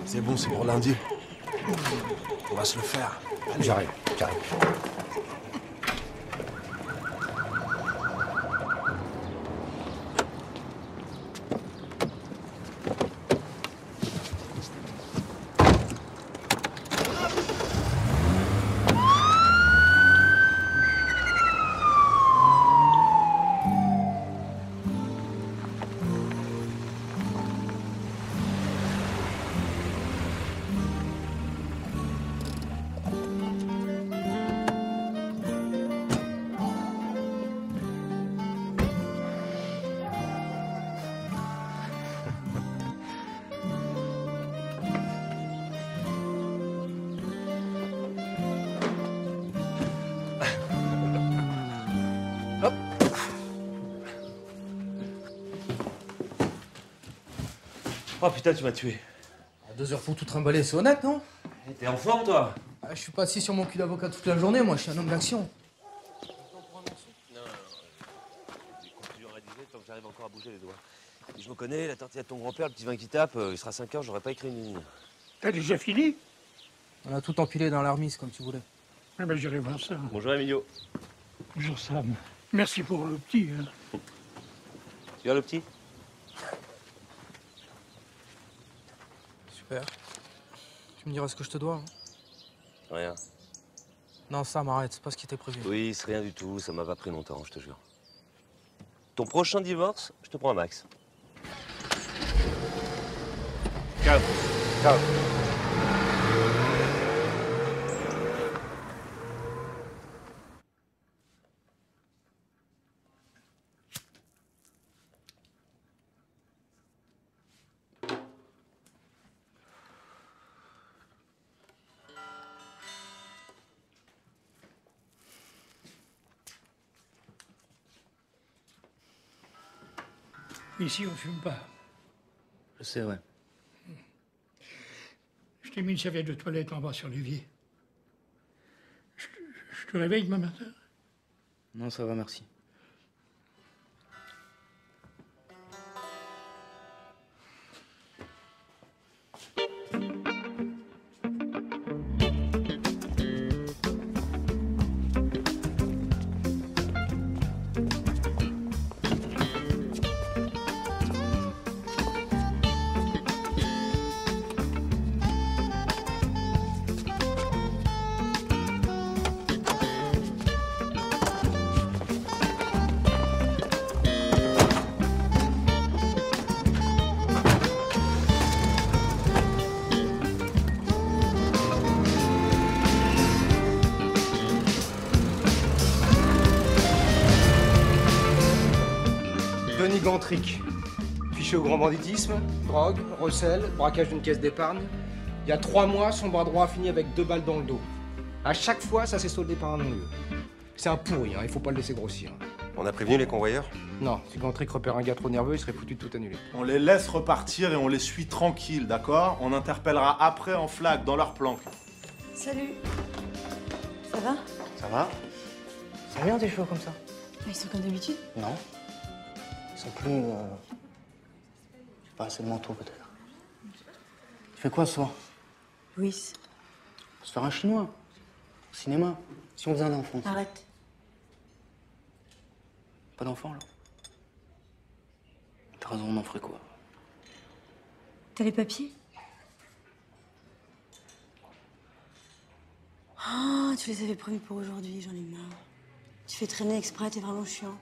C'est bon, c'est pour lundi. On va se le faire. Allez. J'arrive. Oh putain, tu m'as tué. À 2 heures pour tout trimballer, c'est honnête, non? T'es en forme, toi? Je suis pas assis sur mon cul d'avocat toute la journée, moi, je suis un homme d'action. Non. Continuons à rédiger tant que j'arrive encore à bouger les doigts. Et je me connais, la tortilla de ton grand-père, le petit vin qui tape, il sera 5 heures, j'aurais pas écrit une ligne. T'as déjà fini? On a tout empilé dans l'armise, comme tu voulais. Ah ben j'irai voir ça. Bonjour, Emilio. Bonjour, Sam. Merci pour le petit. Tu viens, le petit? Super. Tu me diras ce que je te dois, hein? Rien. Non, Sam, arrête, c'est pas ce qui était prévu. Oui, c'est rien du tout, ça m'a pas pris longtemps, je te jure. Ton prochain divorce, je te prends un max. Ciao. Ciao. Ici, on fume pas. Je sais, ouais. Je t'ai mis une serviette de toilette en bas sur l'évier. Je te réveille demain matin? Non, ça va, merci. Denis Gantric, fiché au grand banditisme, drogue, recel, braquage d'une caisse d'épargne. Il y a 3 mois, son bras droit a fini avec 2 balles dans le dos. À chaque fois, ça s'est soldé par un non-lieu. C'est un pourri, hein, il faut pas le laisser grossir. On a prévenu les convoyeurs? Non, si Gantric repère un gars trop nerveux, il serait foutu de tout annuler. On les laisse repartir et on les suit tranquilles, d'accord? On interpellera après en flag, dans leur planque. Salut. Ça va? Ça va? Ça va bien tes cheveux comme ça? Ils sont comme d'habitude? Non. Ils sont plus... pas assez de manteau, peut-être. Tu fais quoi ce soir? Louis. On va se faire un chinois. Au cinéma. Si on faisait un enfant. Arrête. Pas d'enfant, là? T'as raison, on en ferait quoi? T'as les papiers? Oh, tu les avais prévus pour aujourd'hui, j'en ai marre. Tu fais traîner exprès, t'es vraiment chiant.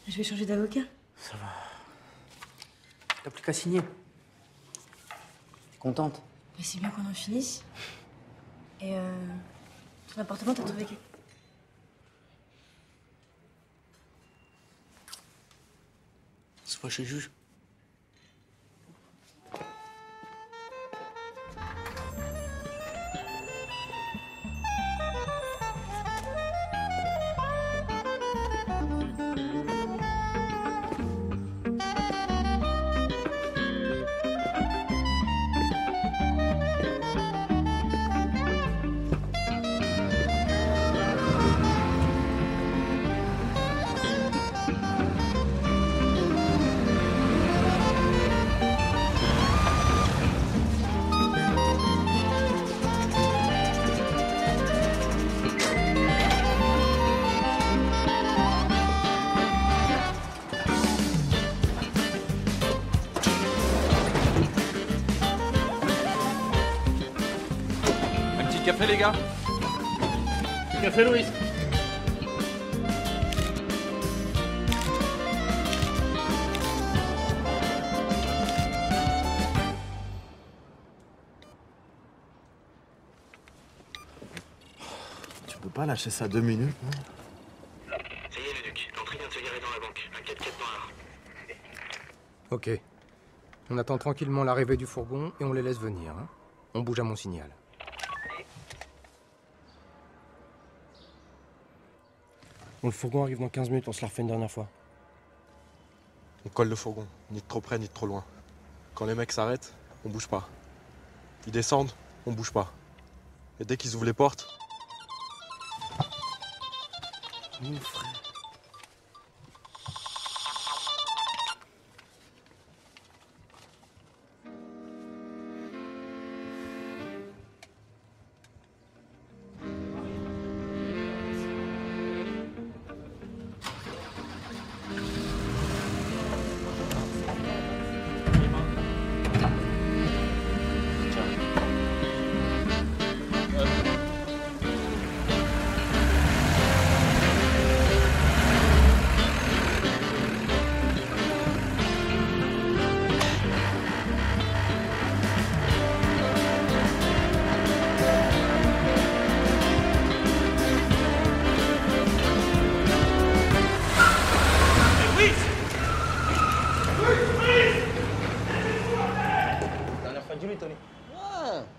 Je vais changer d'avocat. Ça va. T'as plus qu'à signer. T'es contente? Mais c'est bien qu'on en finisse. Et ton appartement, t'as trouvé On se voit chez le juge. Petit café, les gars? Café Louis. Tu peux pas lâcher ça 2 minutes, non? Ça y est, le Duc. L'entrée vient de se garer dans la banque. Un 4x4 noir. Ok. On attend tranquillement l'arrivée du fourgon et on les laisse venir. Hein. On bouge à mon signal. Bon, le fourgon arrive dans 15 minutes, on se la refait une dernière fois. On colle le fourgon, ni de trop près, ni de trop loin. Quand les mecs s'arrêtent, on bouge pas. Ils descendent, on bouge pas. Et dès qu'ils ouvrent les portes... Mon frère.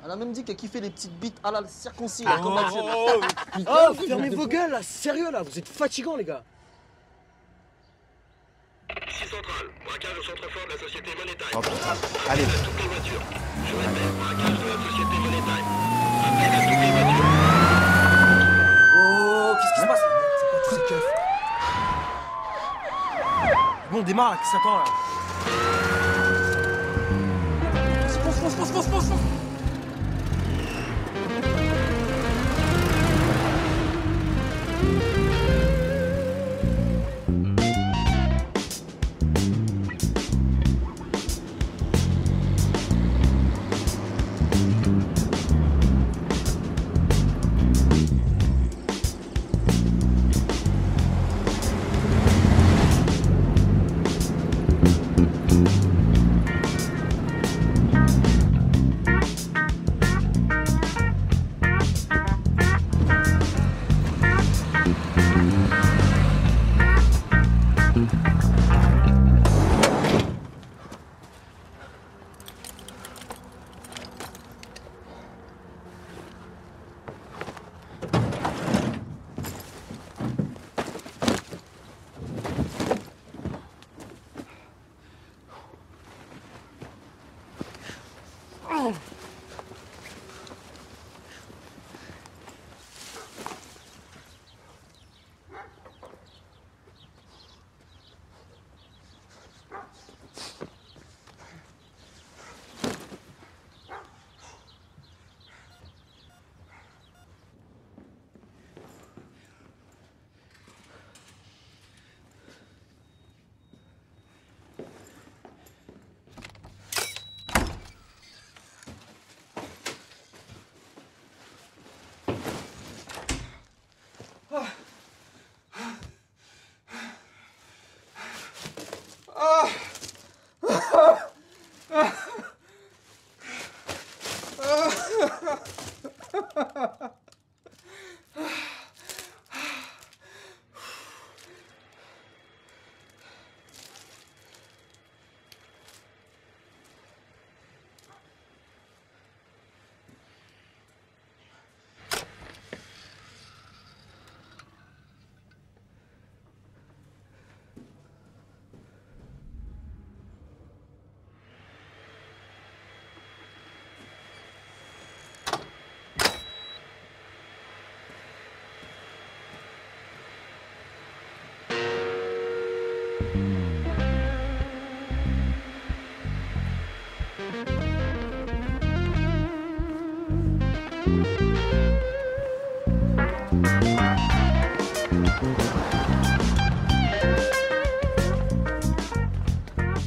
Elle a même dit qu'elle kiffait les petites bites à la circoncis. Oh, fermez vos gueules là, sérieux là, vous êtes fatigants les gars. Ici Centrale. Braquage au centre-fort de la société Money Time. Oh putain, allez. Appel à toutes les voitures. Je répète, braquage de la société Money Time. Appel à toutes les voitures. Oh, qu'est-ce qui se passe? C'est quoi tous ces keufs? Bon, on démarre, qu'est-ce que ça attend là? Fonce.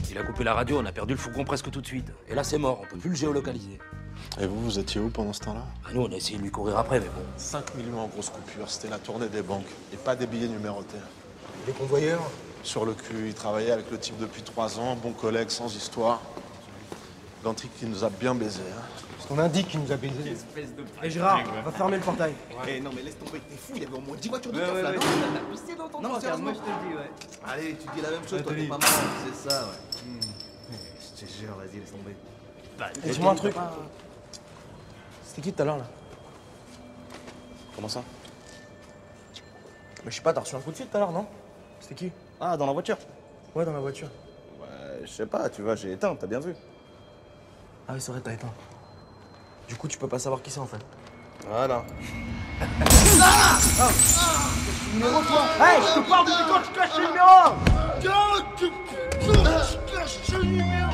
Il a coupé la radio, on a perdu le fourgon presque tout de suite. Et là, c'est mort, on peut plus le géolocaliser. Et vous, vous étiez où pendant ce temps-là? Ah, nous, on a essayé de lui courir après, mais bon. 5 millions en grosse coupure, c'était la tournée des banques. Et pas des billets numérotés. Les convoyeurs? Sur le cul, il travaillait avec le type depuis 3 ans, bon collègue, sans histoire. Gantrick qui nous a bien baisé. Hein. Parce qu'on indique qu'il nous a baisé. Et Gérard, va fermer le portail. Eh non, mais laisse tomber, t'es fou, il y avait au moins 10 voitures de keuf là. Non, t'as pissé dans ton Non, truc, regarde, moi sérieusement. je te le dis, ouais. Allez, tu dis la même chose, toi, t'es pas marrant, c'est ça, ouais. Je te jure, vas-y, laisse tomber. Et dis-moi un truc. C'était qui tout à l'heure là? Comment ça? Mais je sais pas, t'as reçu un coup de fil tout à l'heure, non? C'était qui? Ah, dans la voiture? Ouais, dans la voiture. Ouais, je sais pas, tu vois, j'ai éteint, t'as bien vu. Ah oui, c'est vrai, t'as éteint. Du coup, tu peux pas savoir qui c'est en fait. Voilà. Numéro toi! Hey, je te parle depuis quand tu caches le numéro! Tu caches le numéro!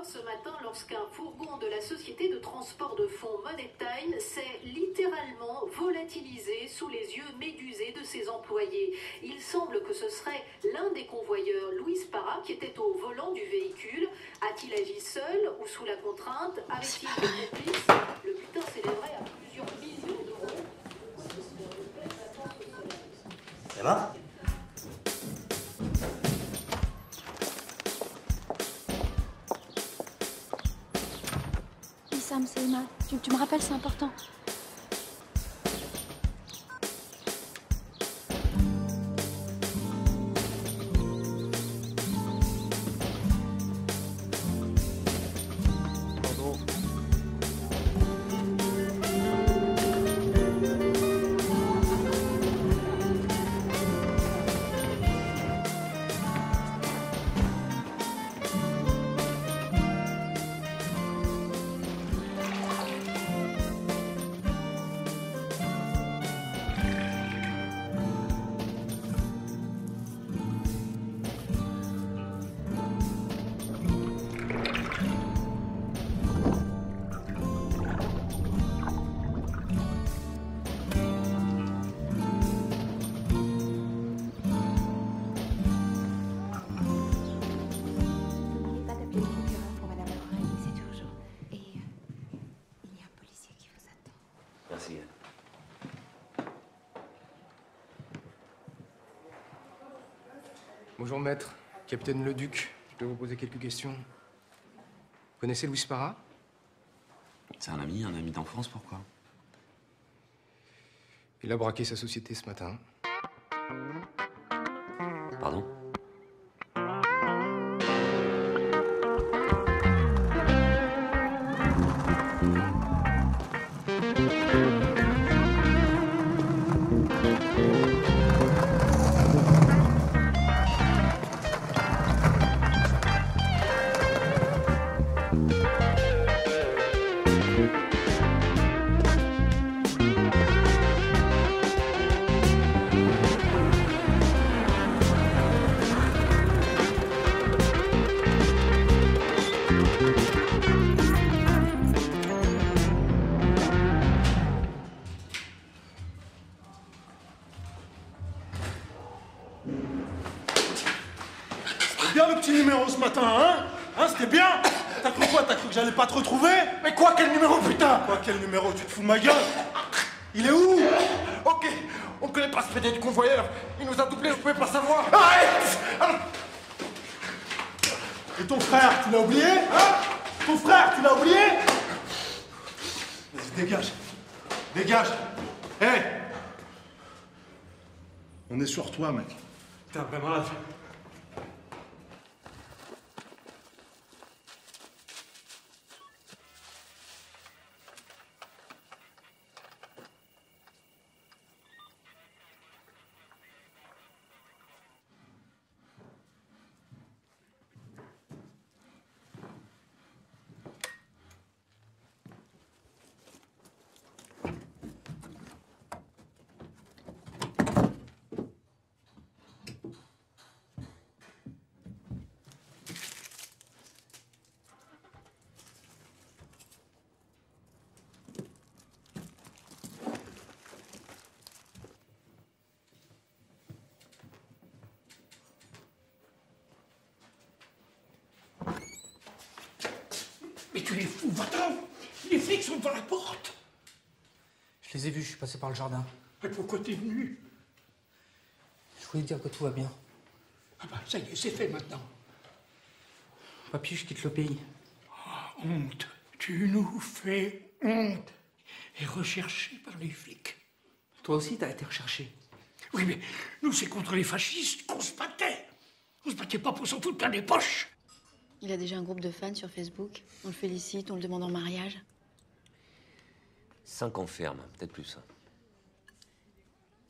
Ce matin, lorsqu'un fourgon de la société de transport de fonds Money Time s'est littéralement volatilisé sous les yeux médusés de ses employés. Il semble que ce serait l'un des convoyeurs, Louis Parra, qui était au volant du véhicule. A-t-il agi seul ou sous la contrainte? Avait-il des complices? Le butin s'élèverait à plusieurs millions d'euros. Emma? Sam, c'est Emma. Tu me rappelles, c'est important. Merci. Bonjour maître, capitaine Leduc. Je peux vous poser quelques questions. Vous connaissez Louis Parra? C'est un ami d'enfance, pourquoi? Il a braqué sa société ce matin. Pardon? Bien le petit numéro ce matin, hein? Hein, c'était bien? T'as cru quoi? T'as cru que j'allais pas te retrouver? Mais quoi, quel numéro, putain? Quoi, quel numéro? Tu te fous de ma gueule? Il est où? Ok, on connaît pas ce PD de convoyeur. Il nous a doublés, je pouvais pas savoir. Arrête! Et ton frère, tu l'as oublié? Hein? Ton frère, tu l'as oublié? Vas-y, dégage. Dégage. Hé! On est sur toi, mec. T'es un vrai malade. Mais tu es fou, va-t'en! Les flics sont devant la porte! Je les ai vus, je suis passé par le jardin. Mais pourquoi t'es venu? Je voulais dire que tout va bien. Ah bah, ça y est, c'est fait maintenant. Papy, je quitte le pays. Oh, honte. Tu nous fais honte. Et recherché par les flics. Toi aussi, t'as été recherché. Oui, mais nous, c'est contre les fascistes qu'on se battait. On se battait pas pour s'en foutre plein les poches. Il a déjà un groupe de fans sur Facebook. On le félicite, on le demande en mariage. 5 ans ferme, peut-être plus.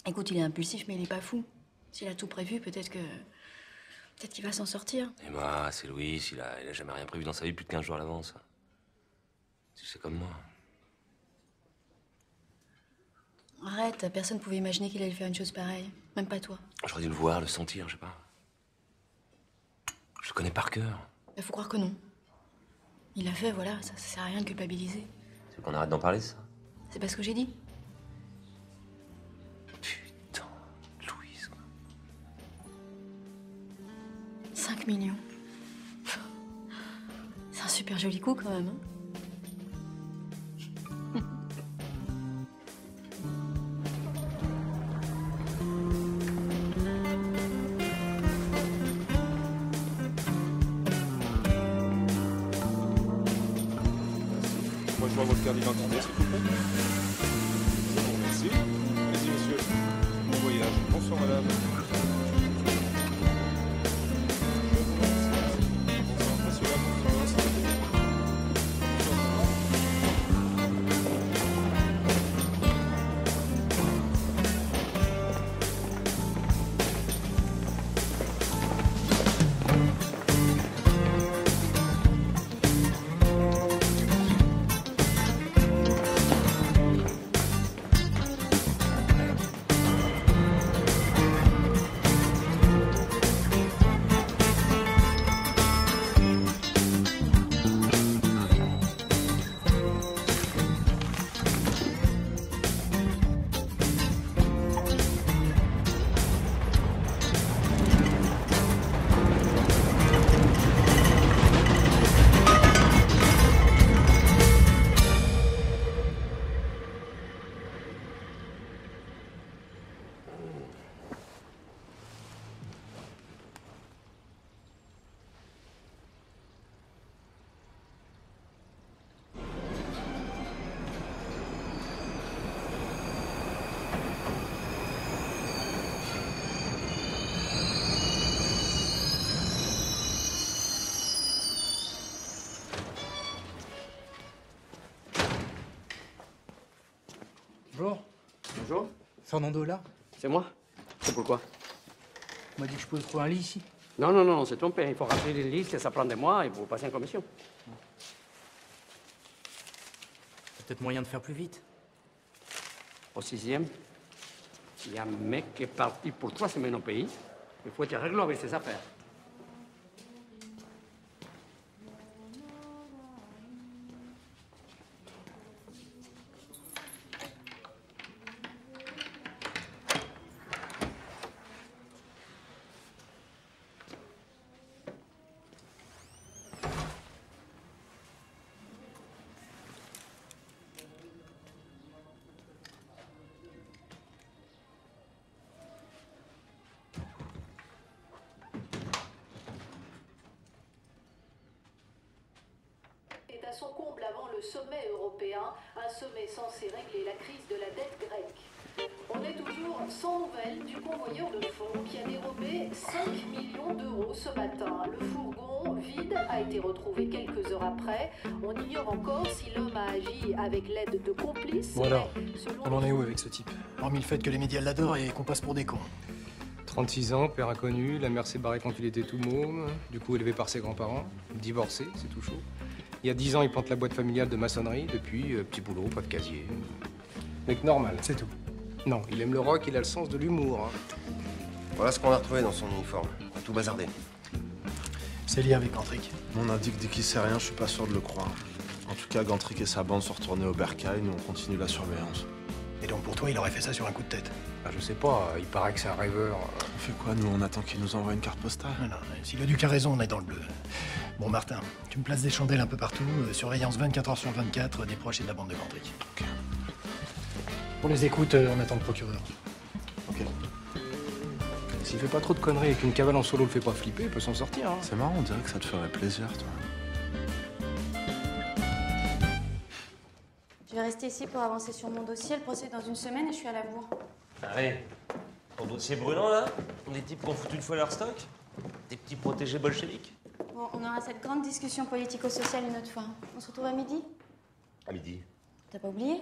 Écoute, il est impulsif, mais il est pas fou. S'il a tout prévu, peut-être qu'il va s'en sortir. Et moi, c'est Louis, il a jamais rien prévu dans sa vie plus de 15 jours à l'avance. Tu sais comme moi. Arrête, personne pouvait imaginer qu'il allait faire une chose pareille. Même pas toi. J'aurais dû le voir, le sentir, je sais pas. Je le connais par cœur. Il faut croire que non. Il l'a fait, voilà, ça sert à rien de culpabiliser. Tu veux qu'on arrête d'en parler, ça? C'est pas ce que j'ai dit. Putain, Louise, quoi. 5 millions. C'est un super joli coup, quand même, hein. Moi, je vois votre carte d'identité, s'il vous plaît. Bon, merci. Allez-y, monsieur. Bon voyage. Bonsoir, madame. Bonsoir, monsieur. Bonjour. Bonjour. Fernando est là? C'est moi. C'est pourquoi? On m'a dit que je pouvais trouver un lit ici. Non, non, non, on s'est trompé. Il faut remplir les listes, ça prend des mois et vous passez en commission. Il y a peut-être moyen de faire plus vite. Au 6e, il y a un mec qui est parti pour 3 semaines au pays. Il faut être réglo avec ses affaires. Est à son comble avant le sommet européen, un sommet censé régler la crise de la dette grecque. On est toujours sans nouvelles du convoyeur de fonds qui a dérobé 5 millions d'euros ce matin. Le fourgon vide a été retrouvé quelques heures après. On ignore encore si l'homme a agi avec l'aide de complices. Bon alors, on en est où avec ce type? Hormis le fait que les médias l'adorent et qu'on passe pour des cons. 36 ans, père inconnu, la mère s'est barrée quand il était tout môme, du coup élevé par ses grands-parents, divorcé, c'est tout chaud. Il y a 10 ans, il plante la boîte familiale de maçonnerie, depuis, petit boulot, pas de casier. Mec normal. C'est tout. Non, il aime le rock, il a le sens de l'humour. Hein. Voilà ce qu'on a retrouvé dans son uniforme. Tout bazardé. C'est lié avec Gantrick. On indique dès qu'il sait rien, je suis pas sûr de le croire. En tout cas, Gantrick et sa bande sont retournés au bercail, nous on continue la surveillance. Et donc pour toi, il aurait fait ça sur un coup de tête? Ah, je sais pas, il paraît que c'est un rêveur. On fait quoi, nous? On attend qu'il nous envoie une carte postale? Non, si le Duc a raison, on est dans le bleu. Bon, Martin, tu me places des chandelles un peu partout, surveillance 24 heures sur 24, des proches et de la bande de Gantric. Ok. Pour les écoutes, on attend le procureur. Ok. S'il fait pas trop de conneries et qu'une cavale en solo le fait pas flipper, il peut s'en sortir. Hein. C'est marrant, on dirait que ça te ferait plaisir, toi. Je vais rester ici pour avancer sur mon dossier. Le procès est dans une semaine et je suis à la bourre. Ah ouais. Ton dossier brûlant, là? Des types qui ont foutu une fois leur stock? Des petits protégés bolcheviques? Bon, on aura cette grande discussion politico-sociale une autre fois. On se retrouve à midi? À midi. T'as pas oublié?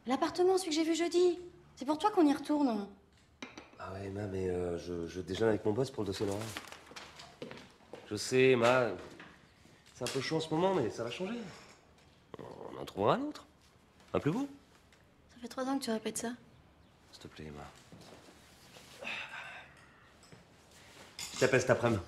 L'appartement, celui que j'ai vu jeudi. C'est pour toi qu'on y retourne. Ah ouais, Emma, mais je déjeune avec mon boss pour le dossier Laurent. Je sais, Emma. C'est un peu chaud en ce moment, mais ça va changer. On en trouvera un autre. Appelez-vous. Ça fait 3 ans que tu répètes ça. S'il te plaît, Emma. Je t'appelle cet après-midi.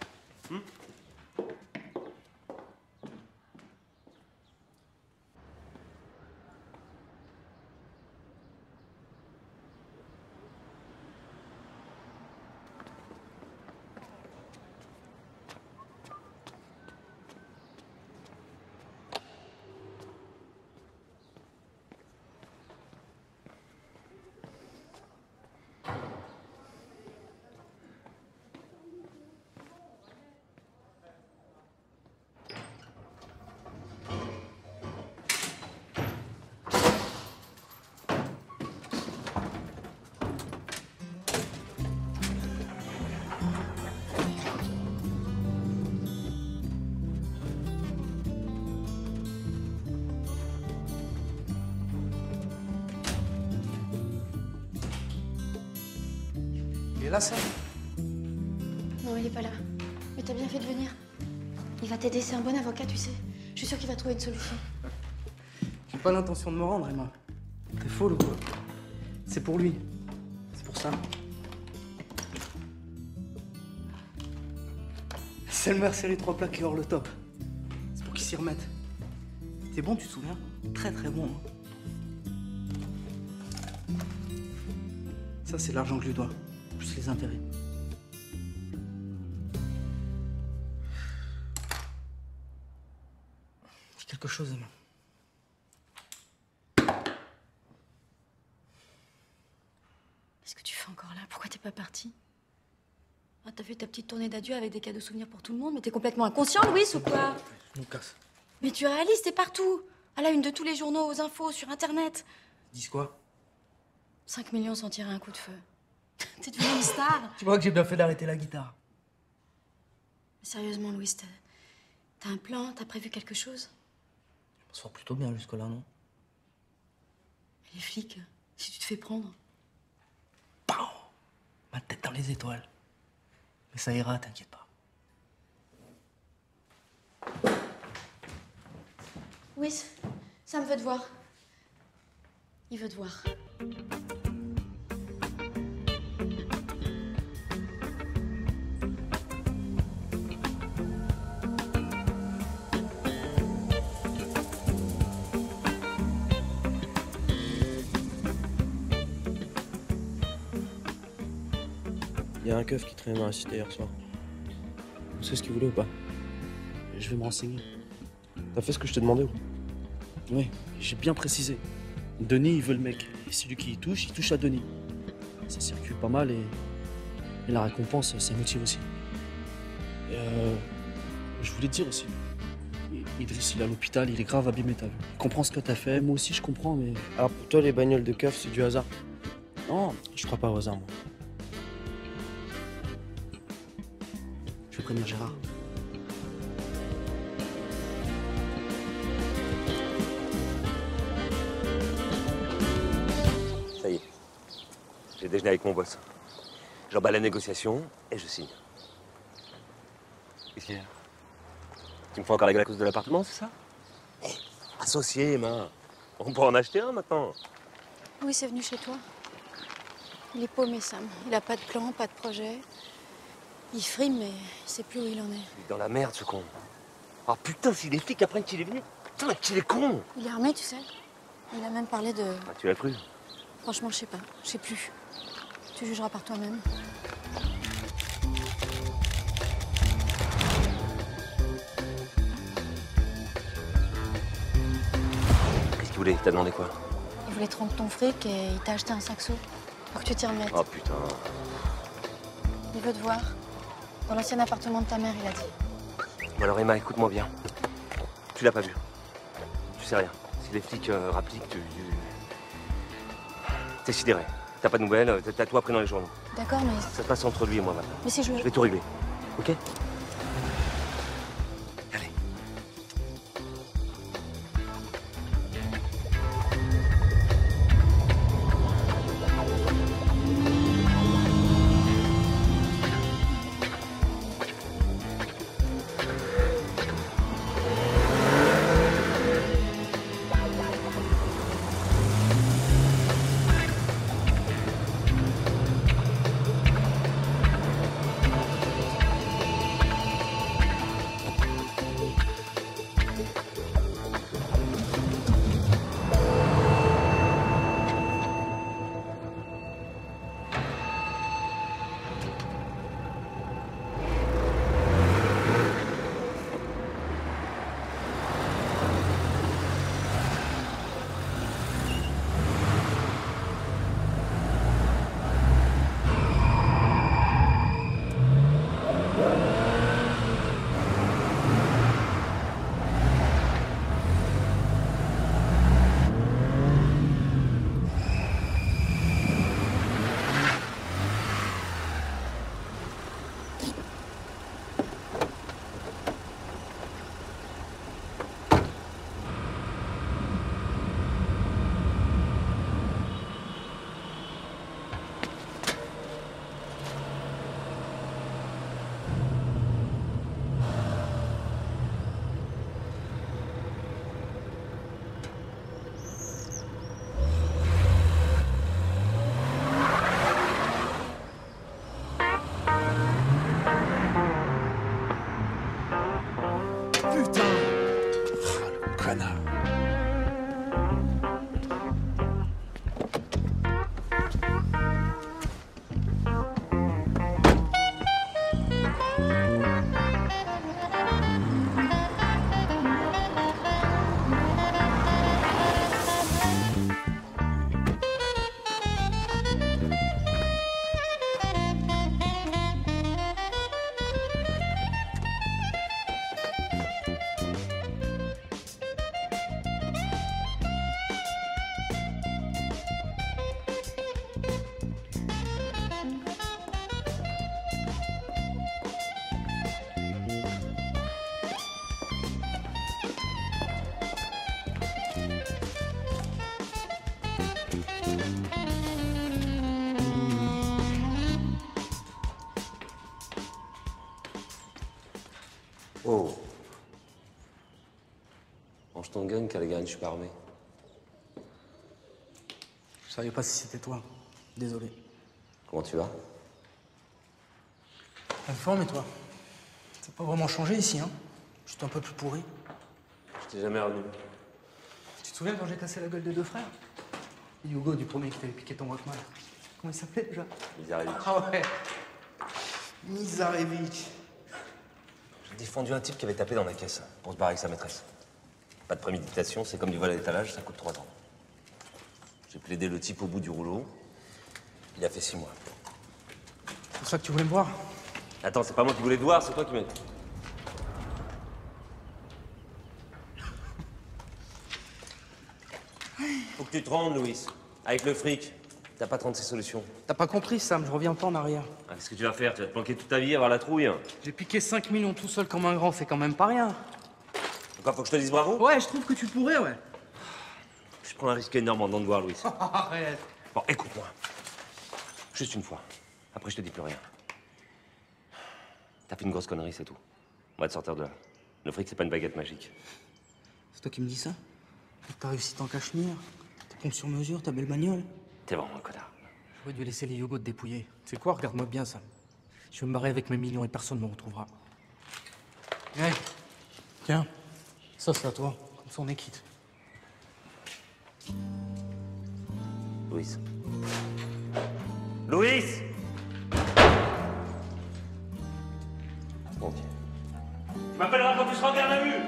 Il est là, ça? Non, il est pas là. Mais t'as bien fait de venir. Il va t'aider, c'est un bon avocat, tu sais. Je suis sûre qu'il va trouver une solution. J'ai pas l'intention de me rendre, Emma. T'es folle ou quoi? C'est pour lui. C'est pour ça. C'est le Mercedes 3 plaques qui hors le top. C'est pour qu'il s'y remette. C'est bon, tu te souviens? Très très bon. Hein. Ça, c'est l'argent que je lui dois. Plus les intérêts. Dis quelque chose, Emma. Qu'est-ce que tu fais encore là? Pourquoi t'es pas partie? Ah, t'as fait ta petite tournée d'adieu avec des cadeaux souvenirs pour tout le monde, mais t'es complètement inconscient, Louis, ou quoi? Je nous casse. Mais tu réalises, t'es partout. À la une de tous les journaux, aux infos, sur Internet. Dis quoi? 5 millions sans tirer un coup de feu. T'es devenue une star. Tu vois que j'ai bien fait d'arrêter la guitare. Mais sérieusement, Louis, t'as un plan? T'as prévu quelque chose? Je m'en sors plutôt bien jusque-là, non? Les flics, si tu te fais prendre. Pow! Ma tête dans les étoiles. Mais ça ira, t'inquiète pas. Oui, Sam veut te voir. Il veut te voir. Il y a un keuf qui traînait dans la cité hier soir. Vous savez ce qu'il voulait ou pas? Je vais me renseigner. T'as fait ce que je t'ai demandé ou pas? Oui, j'ai bien précisé. Denis, il veut le mec. Et celui qui y touche, il touche à Denis. Ça circule pas mal et la récompense, ça motive aussi. Et je voulais te dire aussi. Idriss, il est à l'hôpital, il est grave abîmé, t'as vu. Il comprend ce que t'as fait, moi aussi je comprends, mais... Alors pour toi, les bagnoles de keuf, c'est du hasard? Non, je crois pas au hasard, moi. Je vais prévenir Gérard. Ça y est. J'ai déjeuné avec mon boss. J'emballe la négociation et je signe. Qu'est-ce qu'il y a? Tu me fais encore la gueule à cause de l'appartement, c'est ça? Associé, Emma. On peut en acheter un maintenant. Louis est venu chez toi. Il est paumé, Sam. Il a pas de plan, pas de projet. Il frime, mais il sait plus où il en est. Il est dans la merde, ce con. Ah putain, si les flics apprennent qu'il est venu. Putain, qu'il est con. Il est armé, tu sais. Il a même parlé de... Ah, tu l'as cru? Franchement, je sais pas. Je sais plus. Tu jugeras par toi-même. Qu'est-ce qu'il voulait? T'as demandé quoi? Il voulait te rendre ton fric et il t'a acheté un saxo pour que tu t'y remettes. Oh putain. Il veut te voir. Dans l'ancien appartement de ta mère, il a dit. Bon alors Emma, écoute-moi bien. Tu l'as pas vu. Tu sais rien. Si les flics rappliquent, t'es sidéré. T'as pas de nouvelles, t'as tout appris dans les journaux. D'accord, mais... Ça se passe entre lui et moi maintenant. Mais si je... Je vais tout régler. Ok? Oh. Range ton gun, Callaghan, je suis pas armé. Je savais pas si c'était toi. Désolé. Comment tu vas? En forme et toi? Ça n'a pas vraiment changé ici, hein? Juste un peu plus pourri. Je t'ai jamais revu. Tu te souviens quand j'ai cassé la gueule des deux frères? Hugo du premier qui t'avait piqué ton Walkman. Comment il s'appelait déjà? Mizarevic. Ah ouais. Mizarevic. J'ai défendu un type qui avait tapé dans la caisse pour se barrer avec sa maîtresse. Pas de préméditation, c'est comme du vol à l'étalage, ça coûte 3 ans. J'ai plaidé le type au bout du rouleau. Il a fait 6 mois. C'est pour ça que tu voulais me voir? Attends, c'est pas moi qui voulais te voir, c'est toi qui m'as... Faut que tu te rendes, Louis. Avec le fric, t'as pas 36 solutions. T'as pas compris, Sam, je reviens pas en arrière. Ah, qu'est-ce que tu vas faire? Tu vas te planquer toute ta vie, avoir la trouille? J'ai piqué 5 millions tout seul comme un grand, c'est quand même pas rien. Encore, faut que je te dise bravo? Ouais, je trouve que tu pourrais, ouais. Je prends un risque énorme en venant te voir, Louis. Arrête. Bon, écoute-moi. Juste une fois. Après, je te dis plus rien. T'as fait une grosse connerie, c'est tout. On va te sortir de là. Le fric, c'est pas une baguette magique. C'est toi qui me dis ça? T'as réussi en cachemire, tes pompes sur mesure, ta belle bagnole. T'es vraiment un connard. J'aurais dû laisser les Hugo te dépouiller. Tu sais quoi, regarde-moi bien, Sam. Je vais me barrer avec mes millions et personne ne me retrouvera. Hey, tiens, ça c'est à toi. Comme ça on est quitte. Louis. Louis! Bon, tiens. Tu m'appelleras quand tu seras en garde à vue!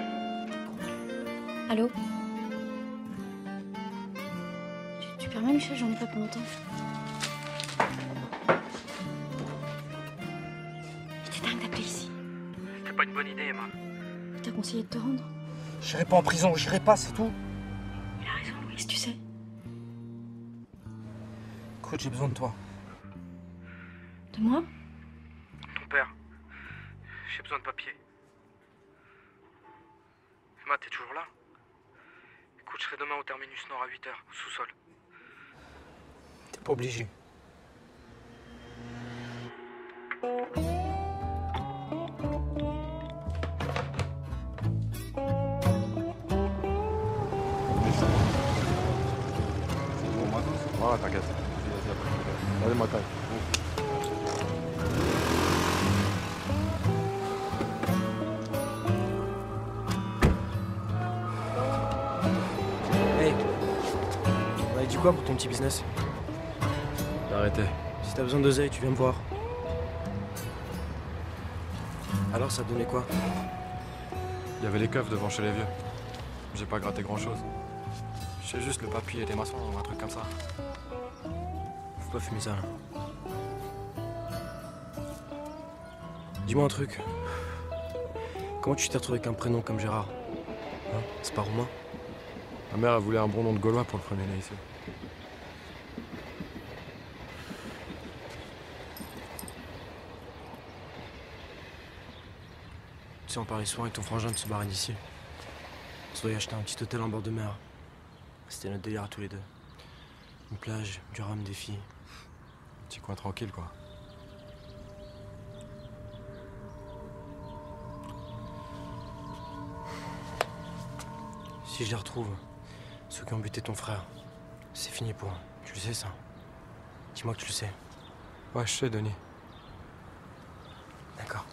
Allô? Tu permets, Michel? J'en ai pas pour longtemps. C'était dingue d'appeler ici. C'était pas une bonne idée, Emma. Il t'a conseillé de te rendre? J'irai pas en prison, j'irai pas, c'est tout. Il a raison, Louis, tu sais. Écoute, j'ai besoin de toi. De moi? Ton père. J'ai besoin de papier. Emma, t'es toujours là? Écoute, je serai demain au terminus nord à 8h, au sous-sol. T'es pas obligé. Ouais, t'inquiète. Allez, ma taille. Hey, on avait dit quoi pour ton petit business? Arrêtez. Si t'as besoin d'oseille, tu viens me voir. Alors, ça te donnait quoi? Il y avait les keufs devant chez les vieux. J'ai pas gratté grand chose. Je sais juste le papier et des maçons ou un truc comme ça. Faut pas fumer ça, là. Dis-moi un truc. Comment tu t'es retrouvé avec un prénom comme Gérard? Hein? C'est pas roumain? Ma mère, elle voulait un bon nom de Gaulois pour le premier né ici. Tu sais, on part soir avec ton frangin de se barrer d'ici. On se doit y acheter un petit hôtel en bord de mer. C'était notre délire à tous les deux. Une plage, du rhum, des filles. Petit coin tranquille, quoi. Si je les retrouve, ceux qui ont buté ton frère, c'est fini pour eux. Tu le sais, ça? Dis-moi que tu le sais. Ouais, je sais, Denis. D'accord.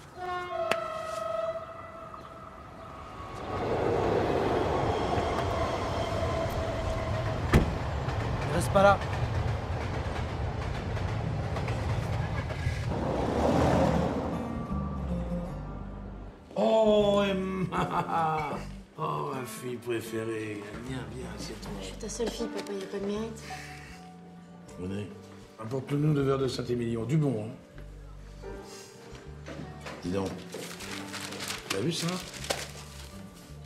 Reste pas là. Oh, Emma! Oh, ma fille préférée. Viens, assieds-toi. Je suis ta seule fille, papa, y a pas de mérite. Venez. Apporte-nous 2 verres de Saint-Émilion. Du bon, hein? Dis donc. T'as vu ça?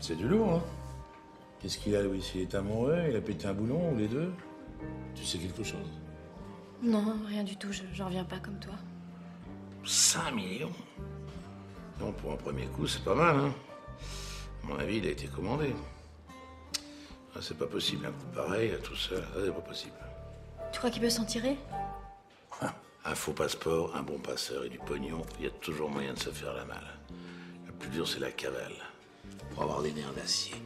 C'est du lourd, hein? Qu'est-ce qu'il a, Louis? Il est amoureux? Il a pété un boulon ou les deux? Tu sais quelque chose? Non, rien du tout, j'en reviens pas comme toi. 5 millions? Non, pour un premier coup, c'est pas mal, hein? À mon avis, il a été commandé. Ah, c'est pas possible, un coup pareil, tout seul. Ah, c'est pas possible. Tu crois qu'il peut s'en tirer? Un faux passeport, un bon passeur et du pognon, il y a toujours moyen de se faire la malle. Le plus dur, c'est la cavale. Pour avoir des nerfs d'acier.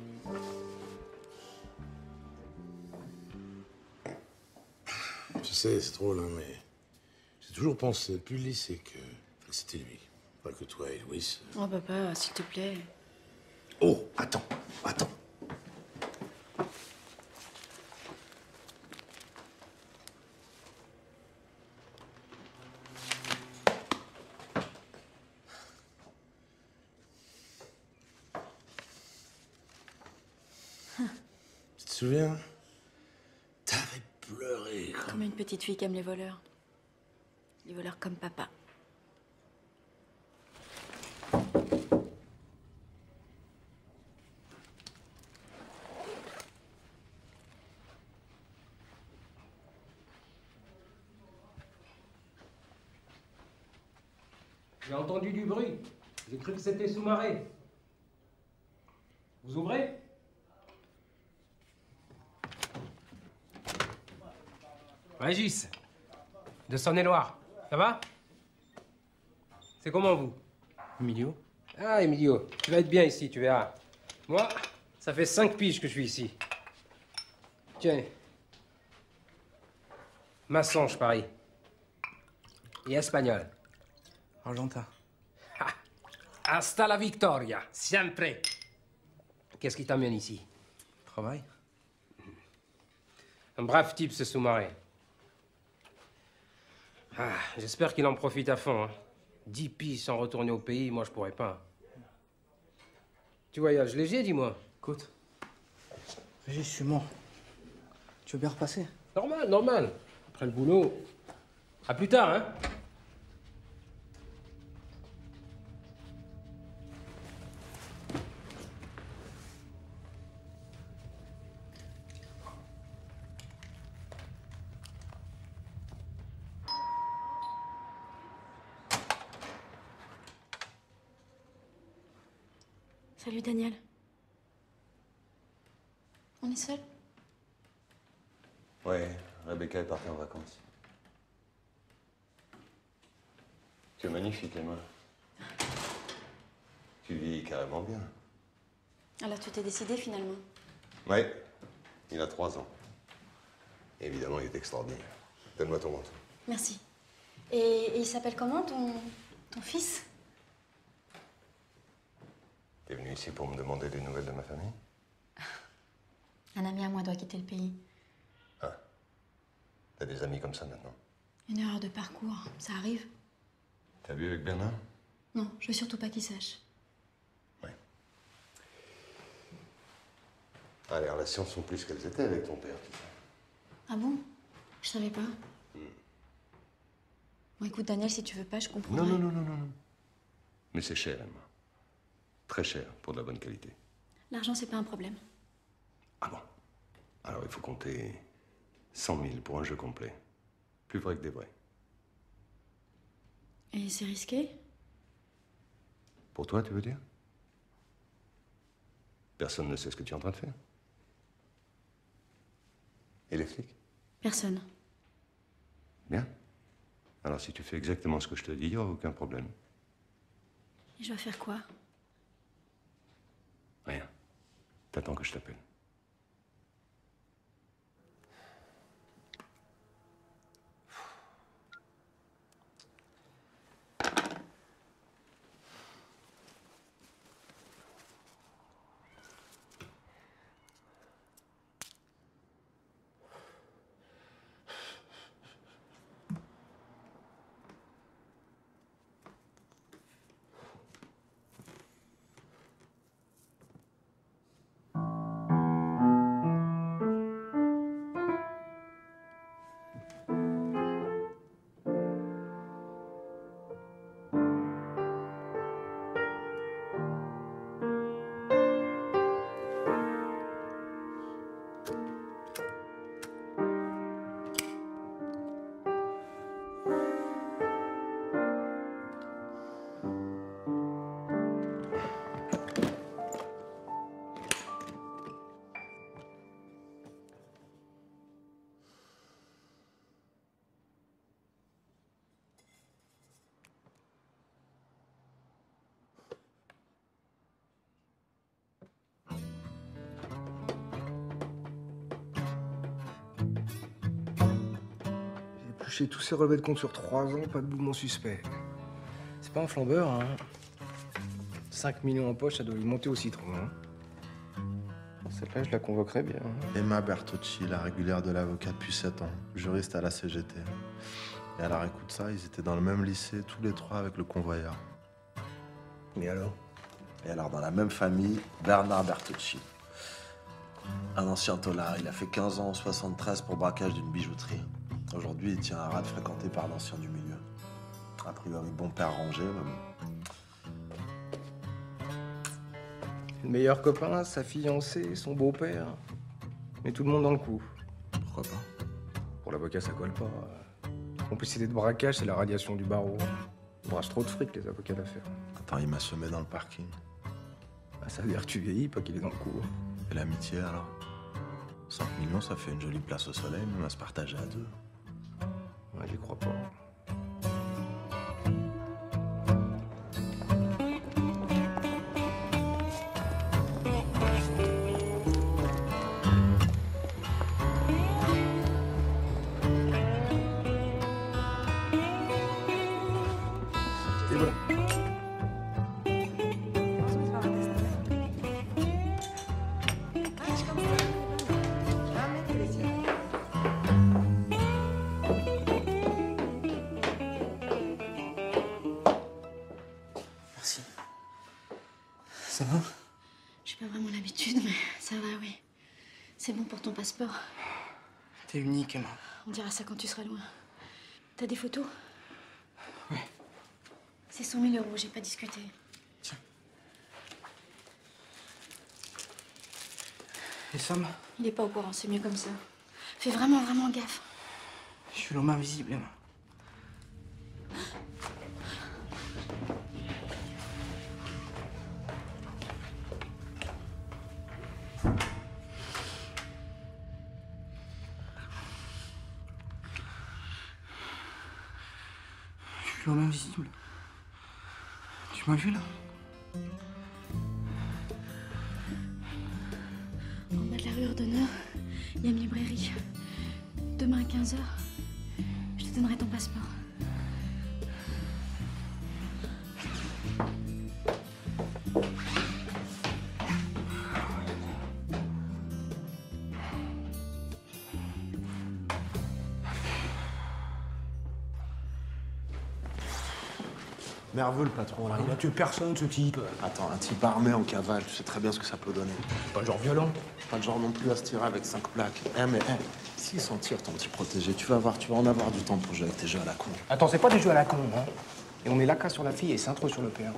Je sais, c'est drôle, hein, mais j'ai toujours pensé, depuis le lycée, que c'était lui. Pas que toi et Louis. Oh, papa, s'il te plaît. Oh, attends. Tu te souviens? T'avais pleuré Comme une petite fille qui aime les voleurs. Les voleurs comme papa. J'ai entendu du bruit. J'ai cru que c'était sous-marin. Vous ouvrez? Régis, de Saône-et-Loire, ça va? C'est comment, vous? Emilio? Ah, Emilio, tu vas être bien ici, tu verras. Moi, ça fait 5 piges que je suis ici. Tiens. Massange, Paris. Et espagnol. Argentin. Hasta la victoria, siempre. Qu'est-ce qui t'amène ici? Travail. Un brave type, ce sous-marin. Ah, j'espère qu'il en profite à fond. Hein. 10 pistes sans retourner au pays, moi je pourrais pas. Tu voyages léger, dis-moi. Écoute, Régis, je suis mort. Tu veux bien repasser? Normal, normal. Après le boulot. À plus tard, hein. Salut Daniel. On est seuls? Ouais, Rebecca est partie en vacances. Tu es magnifique, Emma. Tu vis carrément bien. Alors tu t'es décidé finalement? Ouais, il a 3 ans. Et évidemment, il est extraordinaire. Donne-moi ton manteau. Merci. Et il s'appelle comment ton fils? T'es venu ici pour me demander des nouvelles de ma famille? Un ami à moi doit quitter le pays. Ah. T'as des amis comme ça maintenant? Une erreur de parcours, ça arrive? T'as vu avec Bernard? Non, je veux surtout pas qu'il sache. Ah, les relations sont plus qu'elles étaient avec ton père, tu sais. Ah bon? Je savais pas. Bon, écoute, Daniel, si tu veux pas, je comprends. Non. Mais c'est cher, Emma. Très cher pour de la bonne qualité. L'argent, c'est pas un problème. Alors, il faut compter 100 000 pour un jeu complet. Plus vrai que des vrais. Et c'est risqué? Pour toi, tu veux dire? Personne ne sait ce que tu es en train de faire. Et les flics? Personne. Bien. Alors, si tu fais exactement ce que je te dis, il n'y aura aucun problème. Et je dois faire quoi? Rien. T'attends que je t'appelle. J'ai tous ces relevés de compte sur 3 ans, pas de mouvement suspect. C'est pas un flambeur, hein. 5 millions en poche, ça doit lui monter au citron, hein. Celle-là, je la convoquerais bien. Emma Bertocci, la régulière de l'avocat depuis 7 ans, juriste à la CGT. Et alors, écoute ça, ils étaient dans le même lycée, tous les 3 avec le convoyeur. Mais alors? Et alors, dans la même famille, Bernard Bertocci. Un ancien tolard, il a fait 15 ans en 73 pour braquage d'une bijouterie. Aujourd'hui, il tient un rade fréquenté par l'ancien du milieu. A priori, bon père rangé, mais bon. Le meilleur copain, sa fiancée, son beau-père. Mais tout le monde dans le coup. Pourquoi pas? Pour l'avocat, ça colle pas. Complicité de braquage, c'est la radiation du barreau. Ils brassent trop de fric, les avocats d'affaires. Attends, il m'a semé dans le parking. Bah, ça veut dire que tu vieillis, pas qu'il est dans le coup. Et l'amitié, alors? 5 millions, ça fait une jolie place au soleil, même à se partager à 2. Ouais, j'y crois pas. Et voilà. Ça va? J'ai pas vraiment l'habitude, mais ça va, oui. C'est bon pour ton passeport. T'es unique, Emma. On dira ça quand tu seras loin. T'as des photos? Oui. C'est 100 000 €, j'ai pas discuté. Tiens. Et Sam? Il est pas au courant, c'est mieux comme ça. Fais vraiment, vraiment gaffe. Je suis l'homme invisible, Emma. Je suis l'homme invisible. Tu m'as vu, là? En bas de la rue Ordonneur, il y a une librairie. Demain à 15 h, je te donnerai ton passeport. Nerveux le patron là. Il a tué personne, ce type. Attends, un type armé en cavale, tu sais très bien ce que ça peut donner. Pas le genre violent. Pas le genre non plus à se tirer avec 5 plaques. Mais s'il s'en tire ton petit protégé, tu vas voir, tu vas en avoir du temps pour jouer avec tes jeux à la con. Attends, c'est pas des jeux à la con, hein. Et on est là qu'à sur la fille et c'est un trop sur le P1.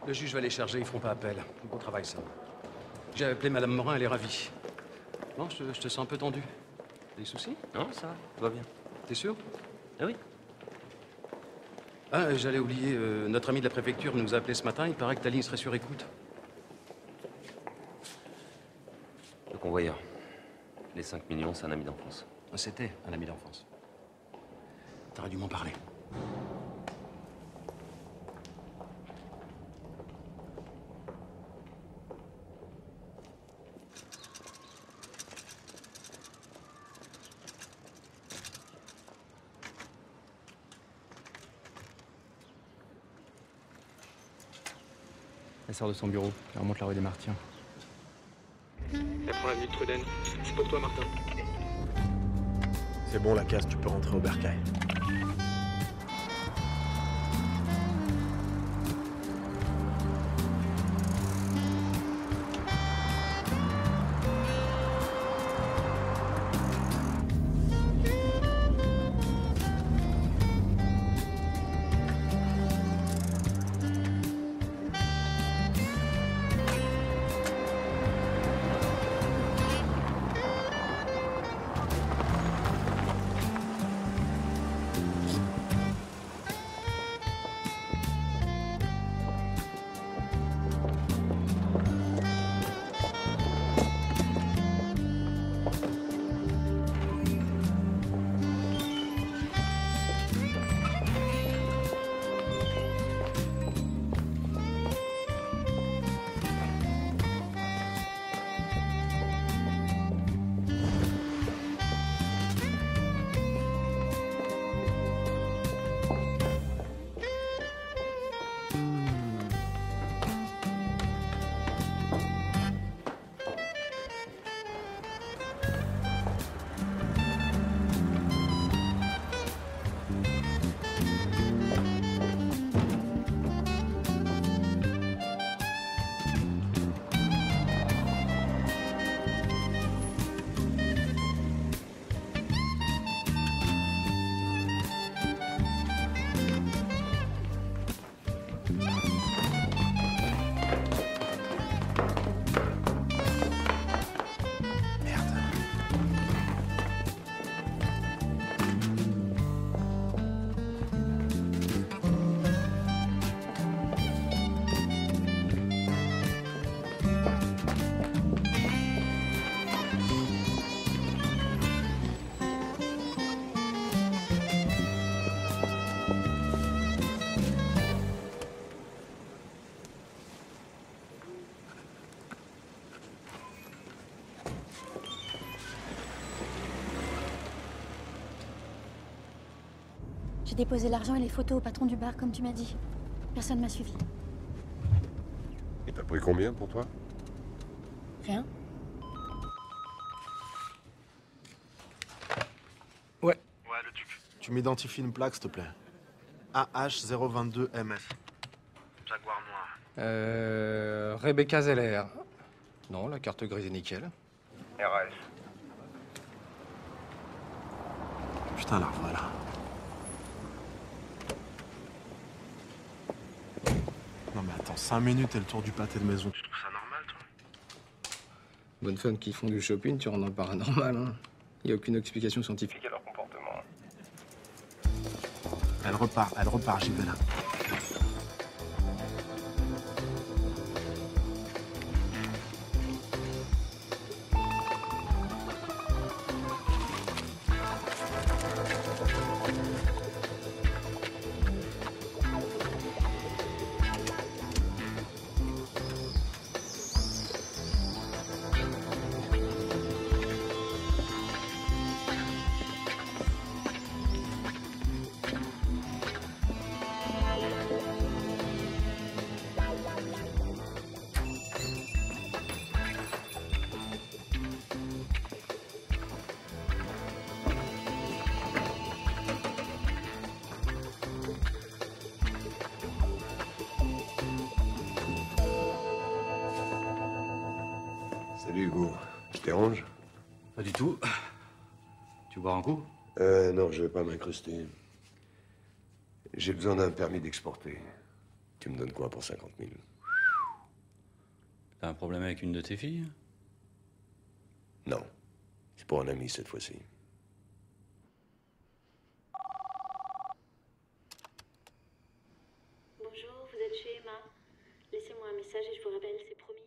Le juge va les charger, ils feront pas appel. Bon travail, ça. J'ai appelé Madame Morin, elle est ravie. Non, je te sens un peu tendu. Des soucis? Non, ça va, tout va bien. T'es sûr? Ah oui. Ah, j'allais oublier, notre ami de la préfecture nous a appelé ce matin, il paraît que ta ligne serait sur écoute. Le convoyeur. Les 5 millions, c'est un ami d'enfance. C'était un ami d'enfance. T'aurais dû m'en parler. Elle sort de son bureau, elle remonte la rue des Martiens. Elle prend l'avenue de Truden. C'est pour toi, Martin. C'est bon la casse, tu peux rentrer au bercail. J'ai déposé l'argent et les photos au patron du bar, comme tu m'as dit. Personne m'a suivi. Et t'as pris combien pour toi? Rien. Ouais. Ouais, le duc. Tu m'identifies une plaque, s'il te plaît. AH022MS. Jaguar noir. Rebecca Zeller. Non, la carte grise est nickel. RS. Putain, la voilà. Non mais attends, 5 minutes et le tour du pâté de maison. Tu trouves ça normal, toi? Bonnes femmes qui font du shopping, tu rends dans le paranormal, hein. Y a aucune explication scientifique. Quel est leur comportement? Elle repart, j'y vais là. Salut Hugo, je te dérange? Pas du tout. Tu bois un coup? Non, je vais pas m'incruster. J'ai besoin d'un permis d'exporter. Tu me donnes quoi pour 50 000? T'as un problème avec une de tes filles? Non, c'est pour un ami cette fois-ci. Bonjour, vous êtes chez Emma. Laissez-moi un message et je vous rappelle, c'est promis.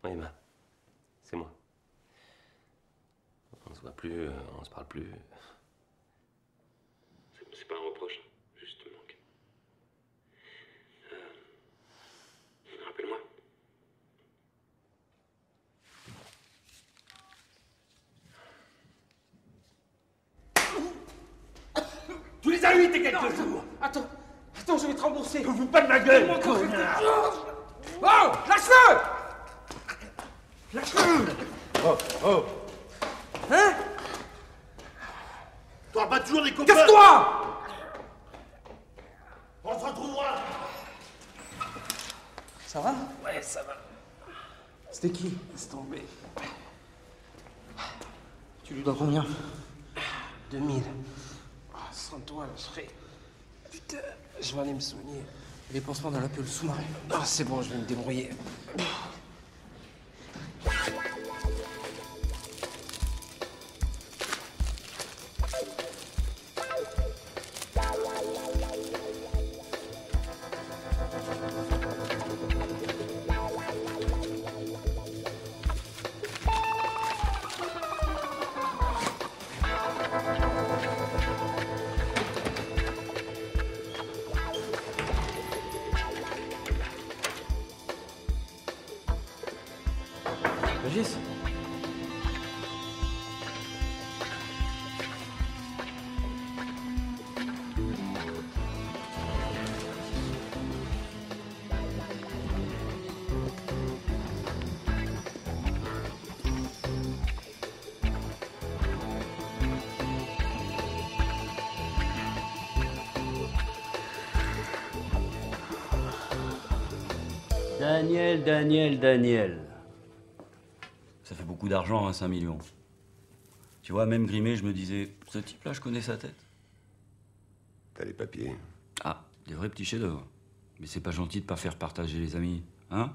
Oui, Emma. C'est moi. On se voit plus, on se parle plus. C'est pas un reproche, juste un manque. Rappelle-moi. Tu les as eu, tes quelques jours. Attends, je vais te rembourser. Vous pas de ma gueule, connard. Oh, lâche-le. Lâche-le. Oh. Hein? T'auras pas toujours des copains. Casse-toi. On se retrouvera. Ça va? Ouais, ça va. C'était qui? Laisse tomber. Tu lui dois combien? 2000. Sans toi, je serais... Putain, je vais aller me soigner. Les pansements dans la pile sous-marin. Ah, c'est bon, je vais me débrouiller. Régis? Daniel. Ça fait beaucoup d'argent, hein, 5 millions. Tu vois, même grimé, je me disais, ce type-là, je connais sa tête. T'as les papiers? Ah, des vrais petits chefs-d'œuvre. Mais c'est pas gentil de pas faire partager les amis, hein?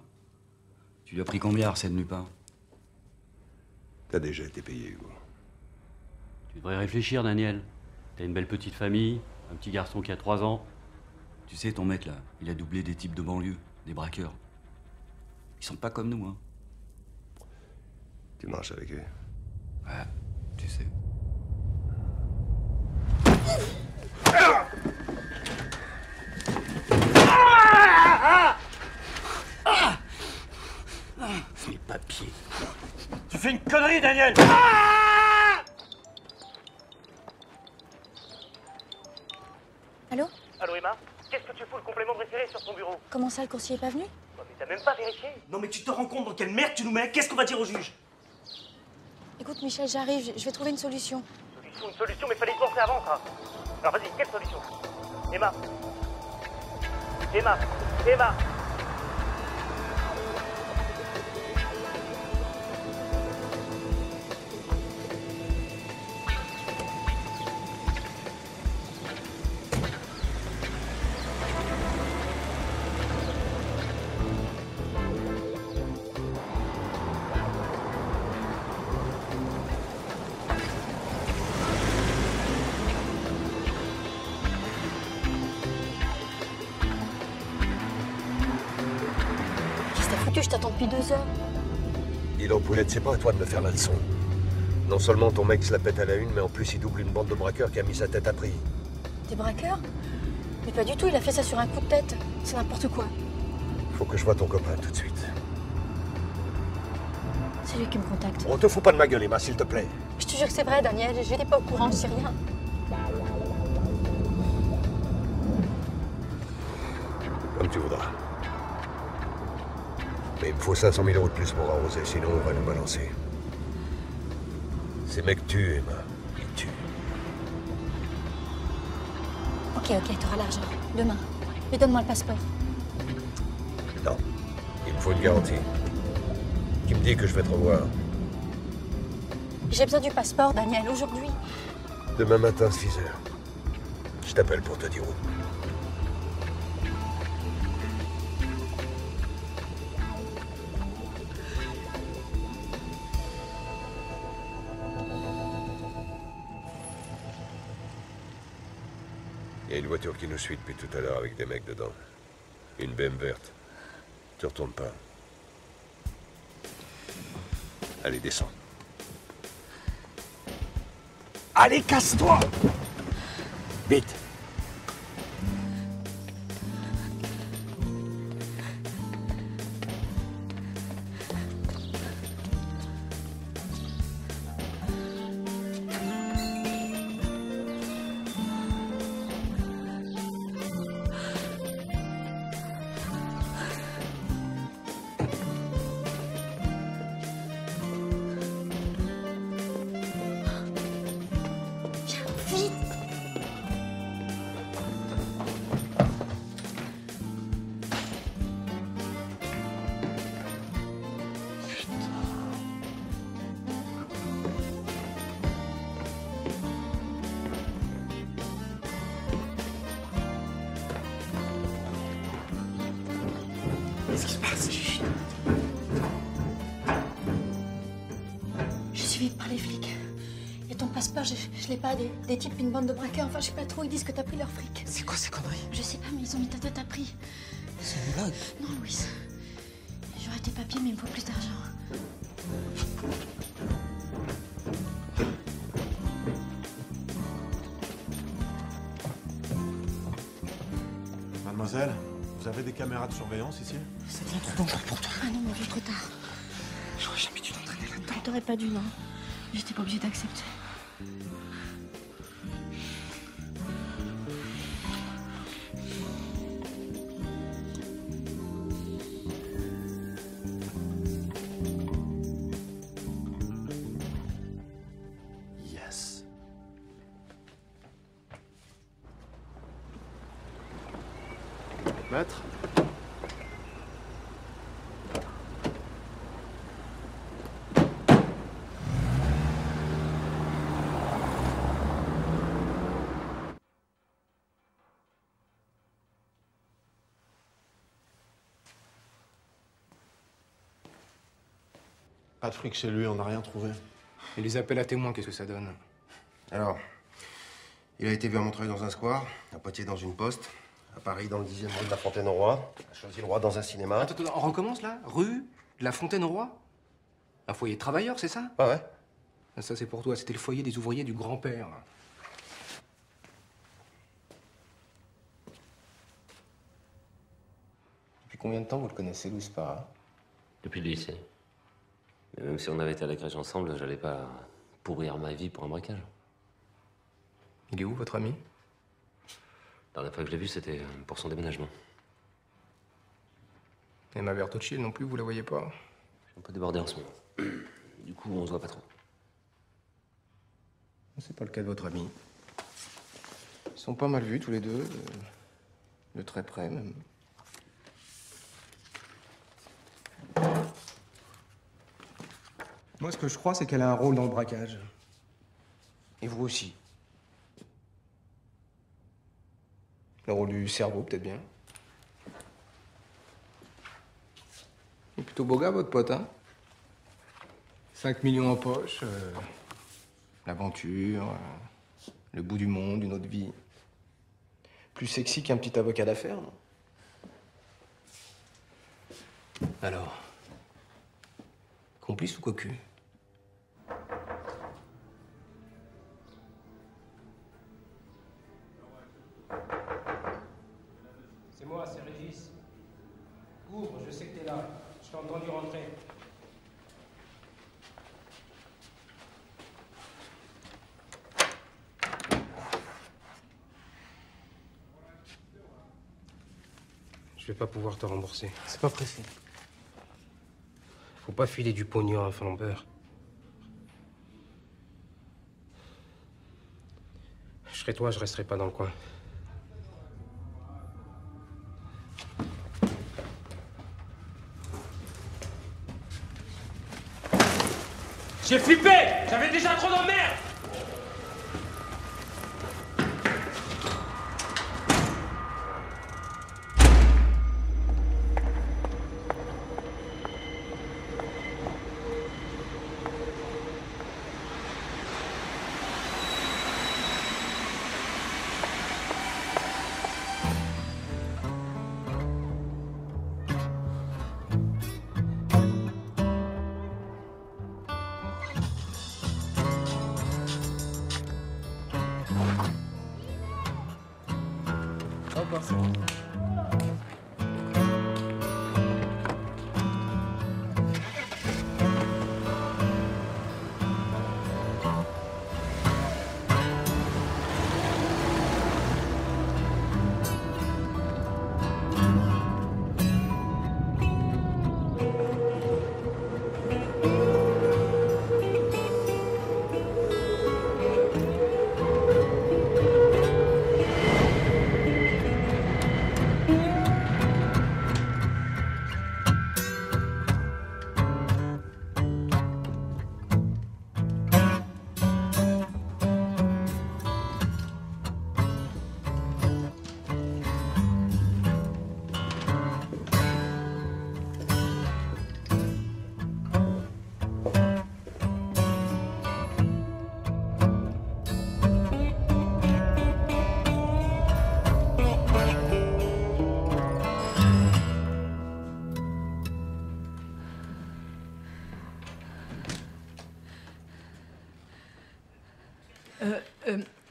Tu lui as pris combien, Arsène Lupin? T'as déjà été payé, Hugo. Tu devrais réfléchir, Daniel. T'as une belle petite famille, un petit garçon qui a 3 ans. Tu sais, ton mec, là, il a doublé des types de banlieue, des braqueurs. Ils sont pas comme nous, hein. Tu marches avec eux? Ouais, tu sais. Les papiers. Tu fais une connerie, Daniel. Allô? Allô, Emma? Qu'est-ce que tu fous le complément de référé sur ton bureau? Comment ça, le coursier est pas venu? Oh, mais t'as même pas vérifié? Non, mais tu te rends compte dans quelle merde tu nous mets? Qu'est-ce qu'on va dire au juge? Écoute, Michel, j'arrive, je vais trouver une solution. Une solution, mais fallait y penser avant, ça. Alors vas-y, quelle solution? Emma. Emma. Emma. Je t'attends depuis 2 heures. Dis donc, Poulette, c'est pas à toi de me faire la leçon. Non seulement ton mec se la pète à la une, mais en plus il double une bande de braqueurs qui a mis sa tête à prix. Des braqueurs? Mais pas du tout, il a fait ça sur un coup de tête. C'est n'importe quoi. Faut que je vois ton copain tout de suite. C'est lui qui me contacte. On te fout pas de ma gueule, Emma, s'il te plaît. Je te jure que c'est vrai, Daniel. J'étais pas au courant, je sais rien. Comme tu voudras. Mais il me faut 500 000 € de plus pour arroser, sinon on va nous balancer. Ces mecs tuent, Emma. Ils tuent. Ok, t'auras l'argent. Demain. Mais donne-moi le passeport. Non. Il me faut une garantie. Qui me dit que je vais te revoir. J'ai besoin du passeport, Daniel, aujourd'hui. Demain matin, 6 h. Je t'appelle pour te dire où. Il y a une voiture qui nous suit depuis tout à l'heure avec des mecs dedans. Une BM verte. Tu retournes pas. Allez, descends. Allez, casse-toi! Vite! Qu'est-ce qui se passe? Je suis suivie par les flics. Et ton passeport, je l'ai pas. Des types, une bande de braqueurs. Enfin, je sais pas trop. Ils disent que t'as pris leur fric. C'est quoi ces conneries? Je sais pas, mais ils ont mis ta tête à prix. C'est une blague. Non, Louise. J'aurais tes papiers, mais il me faut plus d'argent. Mademoiselle, vous avez des caméras de surveillance ici? Ça devient trop dangereux pour toi. Ah non, mon vieux, trop tard. J'aurais jamais dû t'entraîner là-dedans. T'aurais pas dû, non. J'étais pas obligée d'accepter. Yes. Maître? Pas de fric chez lui, on n'a rien trouvé. Et les appels à témoins, qu'est-ce que ça donne? Alors, il a été vu à Montreuil dans un square, à Poitiers dans une poste, à Paris dans le 10e rue de la Fontaine-au-Roi, à Choisy-le-Roi dans un cinéma. Attends, on recommence là? Rue de la Fontaine-au-Roi? Un foyer de travailleurs, c'est ça? Ah ouais. Ah, ça, c'est pour toi. C'était le foyer des ouvriers du grand-père. Depuis combien de temps vous le connaissez, Louis Parra? Depuis le lycée. Mais même si on avait été à la crèche ensemble, j'allais pas pourrir ma vie pour un braquage. Il est où, votre ami? La dernière fois que je l'ai vu, c'était pour son déménagement. Emma Bertocci, non plus, vous la voyez pas? Je suis un peu débordé en ce moment. Du coup, on se voit pas trop. C'est pas le cas de votre ami. sont pas mal vus tous les deux, de très près même. Moi, ce que je crois, c'est qu'elle a un rôle dans le braquage. Et vous aussi. Le rôle du cerveau, peut-être bien. Il est plutôt beau gars, votre pote, hein? 5 millions en poche, l'aventure, le bout du monde, une autre vie. Plus sexy qu'un petit avocat d'affaires, non? Alors, complice ou cocu? C'est moi, c'est Régis. Ouvre, je sais que t'es là. Je t'ai entendu rentrer. Je vais pas pouvoir te rembourser. C'est pas pressé. Faut pas filer du pognon à un flambeur. Je serais toi, je resterai pas dans le coin. J'ai flippé! J'avais déjà trop d'emmerde!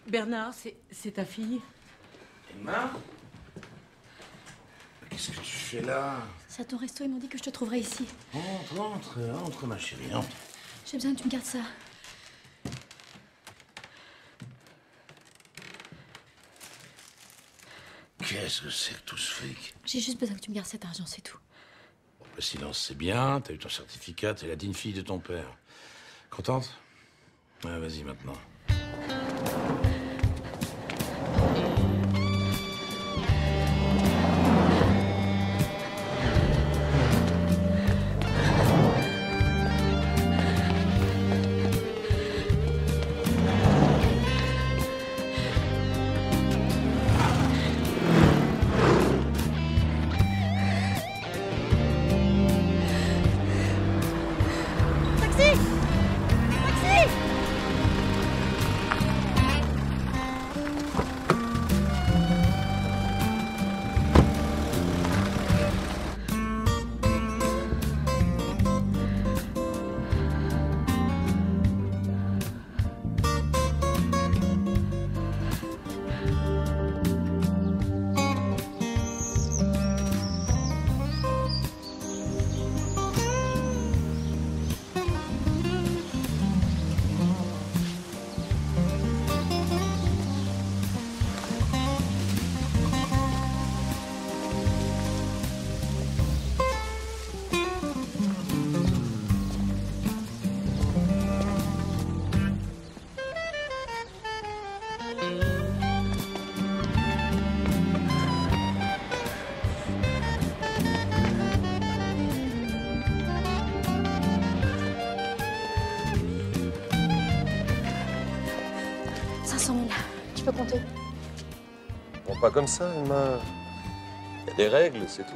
Bernard, c'est ta fille? Emma? Qu'est-ce que tu fais là? C'est à ton resto, ils m'ont dit que je te trouverais ici. Entre, ma chérie, entre. J'ai besoin que tu me gardes ça. Qu'est-ce que c'est que tout ce fric? J'ai juste besoin que tu me gardes cet argent, c'est tout. Le silence, c'est bien. T'as eu ton certificat, t'es la digne fille de ton père. Contente? Ouais, vas-y, maintenant. peux compter. Bon, pas comme ça, Emma. Il y a des règles, c'est tout.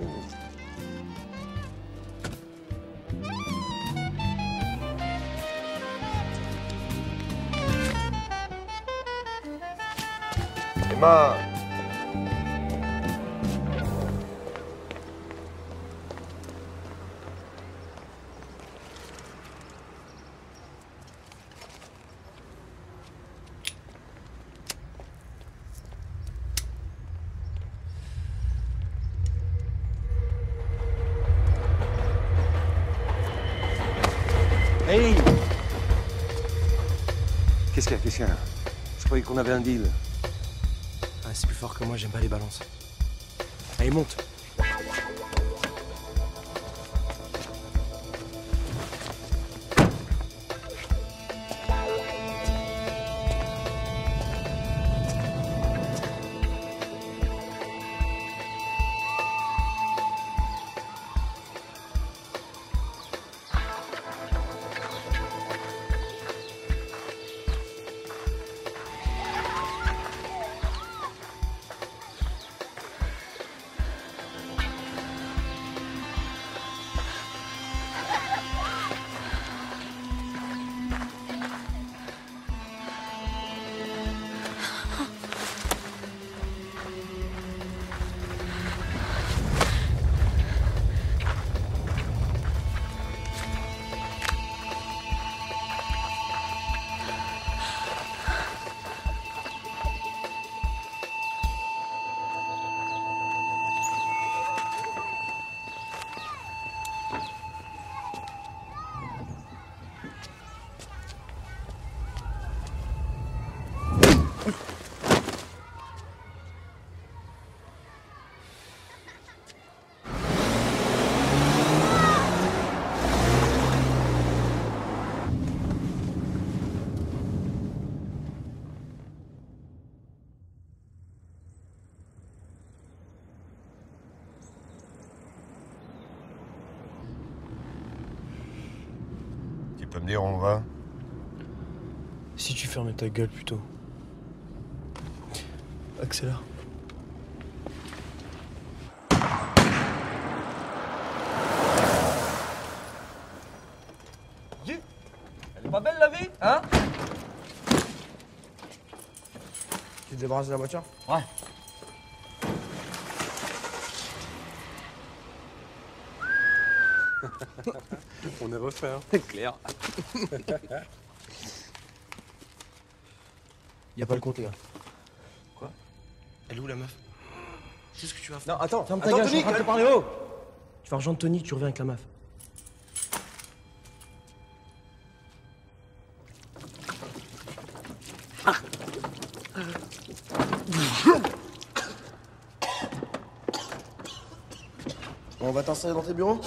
Emma! Hey! Qu'est-ce qu'il y a? Je croyais qu'on avait un deal. Ah, c'est plus fort que moi, j'aime pas les balances. Allez, monte. Tu peux me dire où on va? Si tu fermais ta gueule plutôt. Accélère. Elle est pas belle la vie, hein? Tu te débarrasses de la voiture? Ouais. On est refait, hein. C'est clair. Y a pas le compte, les gars. Quoi? Elle est où la meuf? C'est ce que tu vas faire. Non, attends, ferme ta attends, gueule, je suis en Tony, train de te parler haut. Tu vas rejoindre Tony, tu reviens avec la meuf. On va t'installer dans tes bureaux?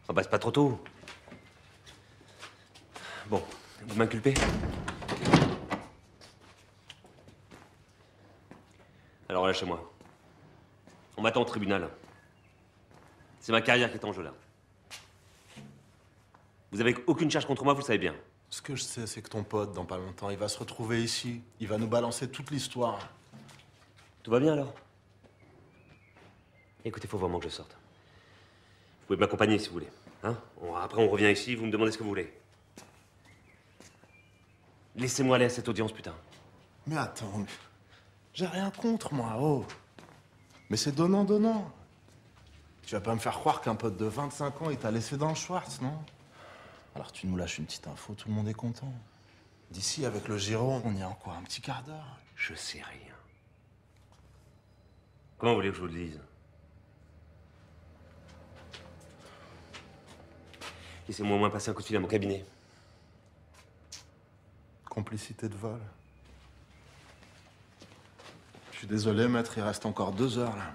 Ah bah c'est pas trop tôt. Bon, vous m'inculpez? Alors lâchez-moi. On m'attend au tribunal. C'est ma carrière qui est en jeu là. Vous avez aucune charge contre moi, vous le savez bien. Ce que je sais, c'est que ton pote, dans pas longtemps, il va se retrouver ici. Il va nous balancer toute l'histoire. Tout va bien alors? Écoutez, faut vraiment que je sorte. Vous pouvez m'accompagner si vous voulez. Hein? Après, on revient ici, vous me demandez ce que vous voulez. Laissez-moi aller à cette audience, putain. Mais attends, mais... j'ai rien contre, moi, oh. Mais c'est donnant-donnant. Tu vas pas me faire croire qu'un pote de 25 ans, il t'a laissé dans le Schwartz, non? Alors tu nous lâches une petite info, tout le monde est content. D'ici, avec le Giro, on y a encore un petit quart d'heure. Je sais rien. Comment voulez-vous que je vous le dise? Laissez-moi au moins passer un coup de fil à mon cabinet. Complicité de vol. Je suis désolé, maître, il reste encore 2 heures, là.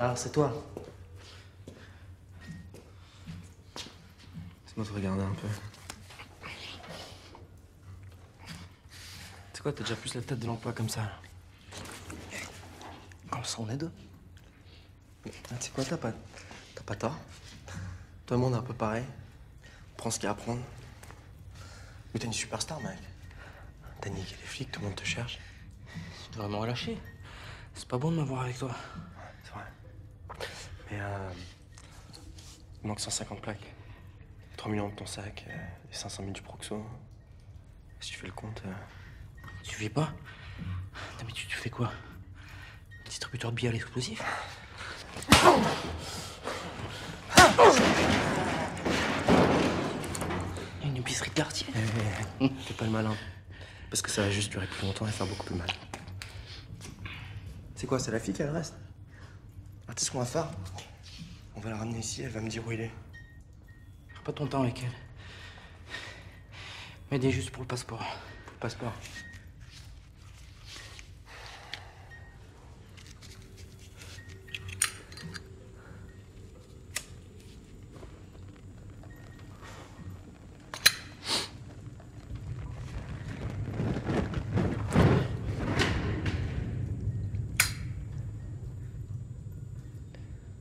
Alors, c'est toi. Laisse-moi te regarder un peu. C'est quoi, t'as déjà plus la tête de l'emploi comme ça, là? Comme ça, on est deux. Mais, tu sais quoi, t'as pas tort. Tout le monde est un peu pareil. Prends ce qu'il y a à prendre. Mais t'es une superstar, mec. T'as niqué les flics, tout le monde te cherche. Tu dois me relâcher. C'est pas bon de m'avoir avec toi. C'est vrai. Mais il manque 150 plaques. 3 millions de ton sac, et 500 000 du Proxo. Si tu fais le compte... Tu fais pas? Non, mais tu fais quoi? Distributeur de billets à l'explosif? Il y a une épicerie de quartier. Fais pas le malin. Parce que ça va juste durer plus longtemps et faire beaucoup plus mal. C'est quoi, c'est la fille qu'elle reste? Ah, tu sais ce qu'on va faire? On va la ramener ici, elle va me dire où il est. Perds pas ton temps avec elle. M'aider juste pour le passeport. Pour le passeport.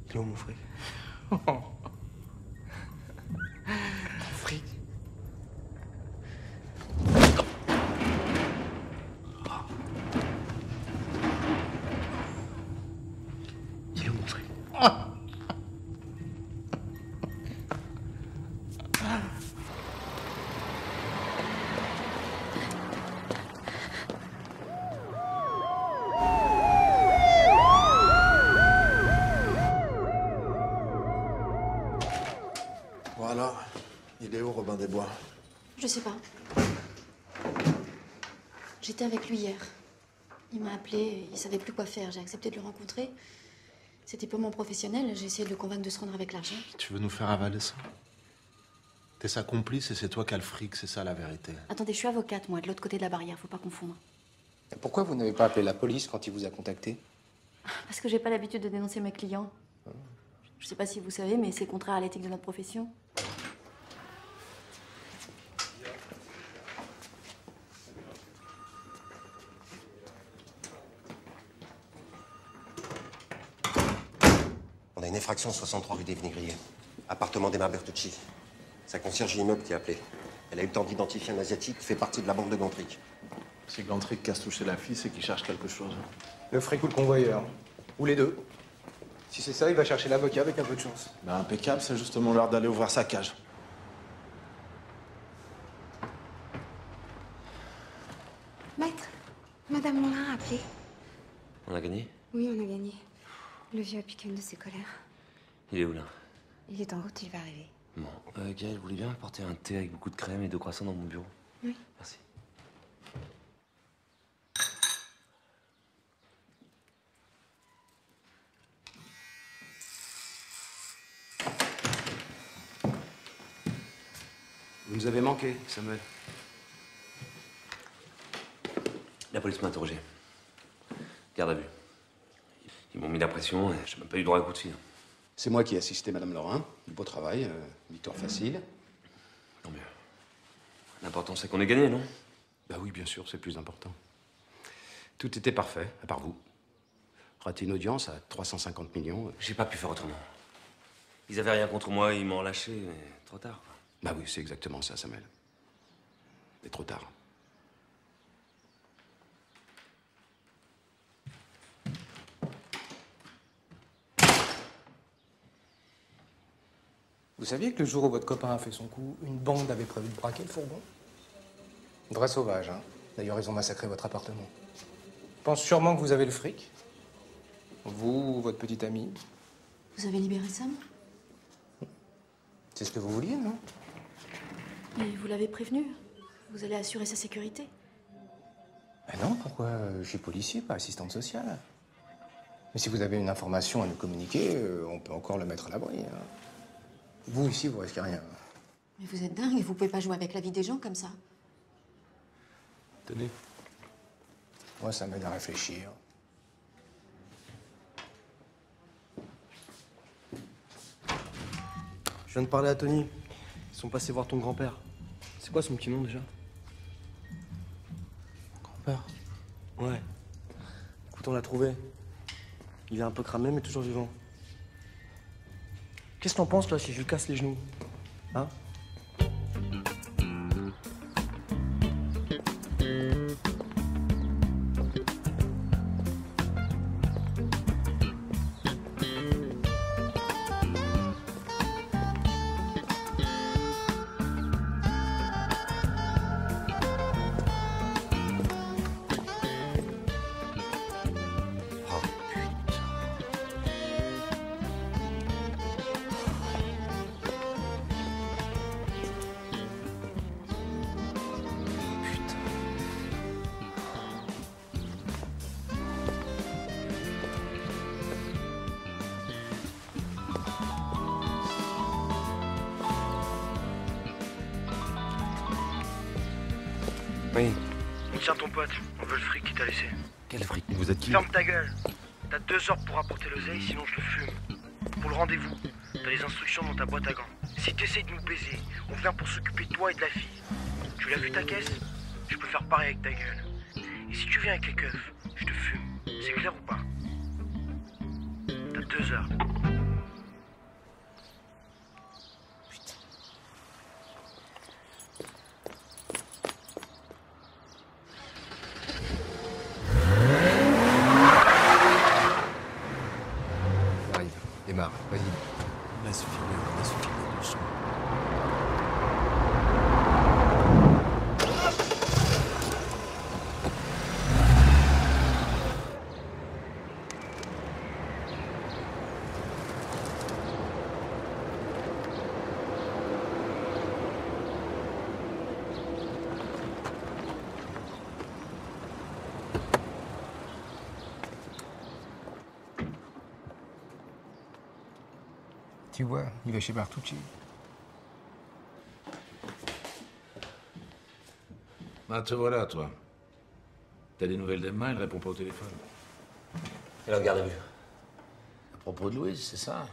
Il est où, mon fric? Mon fric? Il est où, mon fric? Voilà. Il est où, Robin des Bois? Je sais pas. J'étais avec lui hier. Il m'a appelé, il savait plus quoi faire. J'ai accepté de le rencontrer. C'était purement professionnel. J'ai essayé de le convaincre de se rendre avec l'argent. Tu veux nous faire avaler ça? T'es sa complice et c'est toi qui as le fric, c'est ça la vérité. Attendez, je suis avocate, moi, de l'autre côté de la barrière. Faut pas confondre. Et pourquoi vous n'avez pas appelé la police quand il vous a contacté? Parce que j'ai pas l'habitude de dénoncer mes clients. Je sais pas si vous savez, mais c'est contraire à l'éthique de notre profession. On a une effraction 63 rue des Vinaigriers. Appartement d'Emma Bertucci. Sa concierge immeuble qui a appelé. Elle a eu le temps d'identifier un Asiatique qui fait partie de la bande de Gantric. Si Gantric casse toucher la fille, c'est qu'il cherche quelque chose. Le fric ou le convoyeur. Ou les deux. Si c'est ça, il va chercher l'avocat avec un peu de chance. Ben, impeccable, c'est justement l'heure d'aller ouvrir sa cage. Maître, Madame Morin a appelé. On a gagné? Oui, on a gagné. Le vieux a piqué une de ses colères. Il est où, là? Il est en route, il va arriver. Bon, Gaël, vous voulez bien apporter un thé avec beaucoup de crème et 2 croissants dans mon bureau? Oui. Merci. Vous nous avez manqué, Samuel. La police m'a interrogé. Garde à vue. Ils m'ont mis la pression et j'ai même pas eu droit à un coup de fil. C'est moi qui ai assisté Madame Laurin. Beau travail, victoire facile. Tant mieux. L'important, c'est qu'on ait gagné, non? Bah oui, bien sûr, c'est le plus important. Tout était parfait, à part vous. Raté une audience à 350 millions. J'ai pas pu faire autrement. Ils avaient rien contre moi, ils m'ont lâché, mais trop tard, quoi. Bah oui, c'est exactement ça, Samuel. Mais trop tard. Vous saviez que le jour où votre copain a fait son coup, une bande avait prévu de braquer le fourgon? Vrai sauvage, hein. D'ailleurs, ils ont massacré votre appartement. Je pense sûrement que vous avez le fric. Vous, votre petite amie. Vous avez libéré Sam? C'est ce que vous vouliez, non? Et vous l'avez prévenu? Vous allez assurer sa sécurité? Ben non, pourquoi? Je suis policier, pas assistante sociale. Mais si vous avez une information à nous communiquer, on peut encore le mettre à l'abri. Hein. Vous, ici, vous risquez rien. Mais vous êtes dingue, vous pouvez pas jouer avec la vie des gens comme ça. Tenez. Moi, ça m'aide à réfléchir. viens de parler à Tony. Ils sont passés voir ton grand-père. C'est quoi son petit nom déjà? Grand-père? Ouais. Écoute, on l'a trouvé. Il est un peu cramé, mais toujours vivant. Qu'est-ce que t'en penses, toi, si je lui casse les genoux? Hein? Oui. Tiens ton pote, on veut le fric qu'il t'a laissé. Quel fric? Vous êtes qui? Ferme ta gueule. T'as 2 heures pour apporter l'oseille, sinon je le fume. Pour le rendez-vous, t'as les instructions dans ta boîte à gants. Si t'essayes de nous baiser, on vient pour s'occuper de toi et de la fille. Tu l'as vu ta caisse? Je peux faire pareil avec ta gueule. Et si tu viens avec les keufs, je te fume. C'est clair ou pas? T'as 2 heures. Arrive, démarre, vas-y. Laisse filer, doucement. Tu vois, il va chez Bertucci. Ah, te voilà, toi. T'as des nouvelles d'Emma, elle répond pas au téléphone. Elle est en garde à vue. À propos de Louise, c'est ça?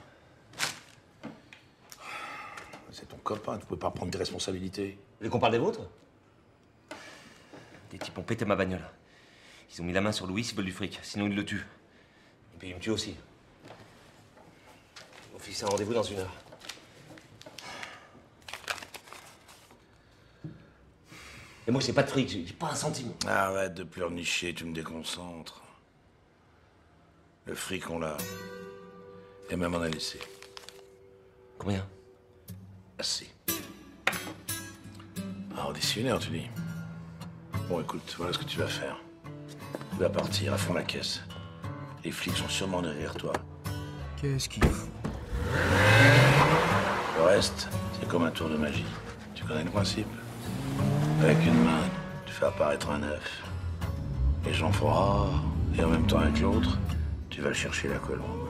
C'est ton copain, tu peux pas prendre des responsabilités. Vous voulez qu'on parle des vôtres? Des types ont pété ma bagnole. Ils ont mis la main sur Louis, ils veulent du fric, sinon ils le tuent. Et puis ils me tuent aussi. Ils ont fixé un rendez-vous dans 1 heure. Et moi, j'ai pas de fric, j'ai pas un centime. Arrête de pleurnicher, tu me déconcentres. Le fric, on l'a. Et même on a laissé. Combien? Assez. Ah, auditionnaire, tu dis. Bon, écoute, voilà ce que tu vas faire. Tu vas partir à fond la caisse. Les flics sont sûrement derrière toi. Qu'est-ce qu'il faut? Le reste, c'est comme un tour de magie. Tu connais le principe? Avec une main, tu fais apparaître un œuf. Les gens font rare, et en même temps avec l'autre, tu vas le chercher la colombe.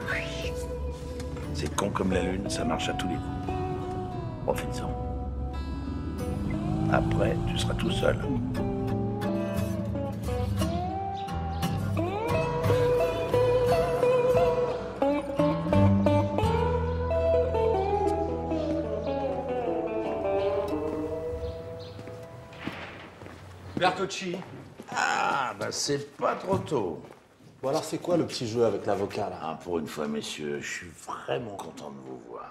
C'est con comme la lune, ça marche à tous les coups. Profites-en. Après, tu seras tout seul. Bertucci. Ah, bah c'est pas trop tôt. Bon alors c'est quoi le petit jeu avec l'avocat là? Ah, pour une fois, messieurs, je suis vraiment content de vous voir.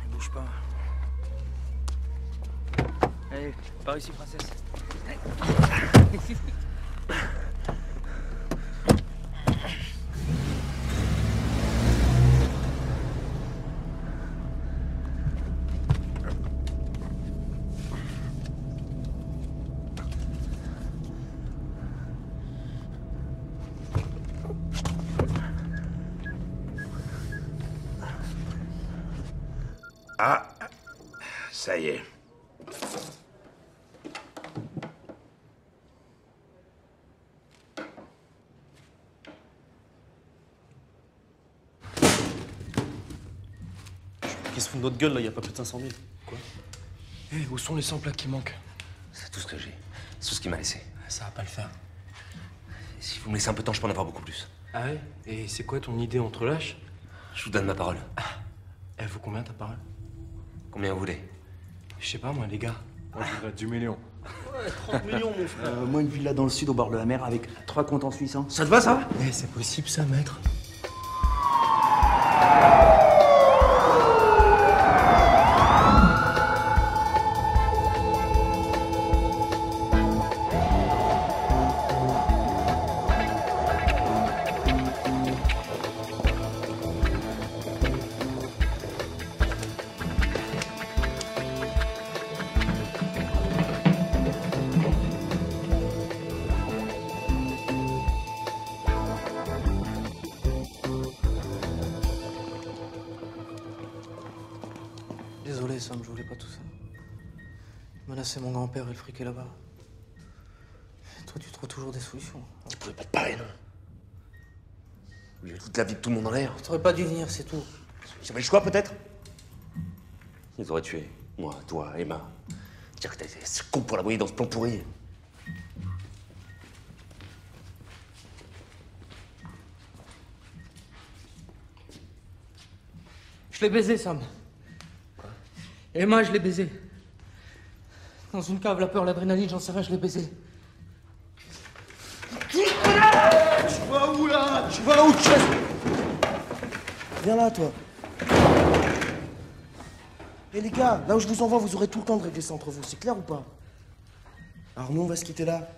Ne bouge pas. Allez, par ici, princesse. Ah, ça y est. Qui se fout de notre gueule là, y a pas plus de 500 000. Quoi? Hé, où sont les 100 plaques qui manquent? C'est tout ce que j'ai. C'est tout ce qu'il m'a laissé. Ça va pas le faire. Si vous me laissez un peu de temps, je peux en avoir beaucoup plus. Ah ouais? Et c'est quoi ton idée entre lâches? Je vous donne ma parole. Elle vaut combien ta parole? Combien vous voulez? Je sais pas moi, les gars. Moi, je voudrais 10 millions. Ouais, 30 millions, mon frère. Moi, une villa dans le sud, au bord de la mer, avec 3 comptes en Suisse. Hein. Ça te va, ça? Eh, c'est possible, ça, maître? Désolé, Sam, je voulais pas tout ça. Menacer mon grand-père et le friquer là-bas. Toi, tu trouves toujours des solutions. Tu pouvais pas te parer, non? Vous avez toute la vie de tout le monde en l'air. T'aurais pas dû venir, c'est tout. J'avais le choix, peut-être? Ils auraient tué. Moi, toi, Emma. Dire que t'as été ce con pour la voyer dans ce plan pourri. Je l'ai baisé, Sam. Quoi? Emma, je l'ai baisé. Dans une cave, la peur, l'adrénaline, j'en sais rien, je l'ai baisé. Tu vas où, là? Tu vas où, chef? Viens là, toi. Et les gars, là où je vous envoie, vous aurez tout le temps de régler ça entre vous. C'est clair ou pas? Alors nous, on va se quitter là.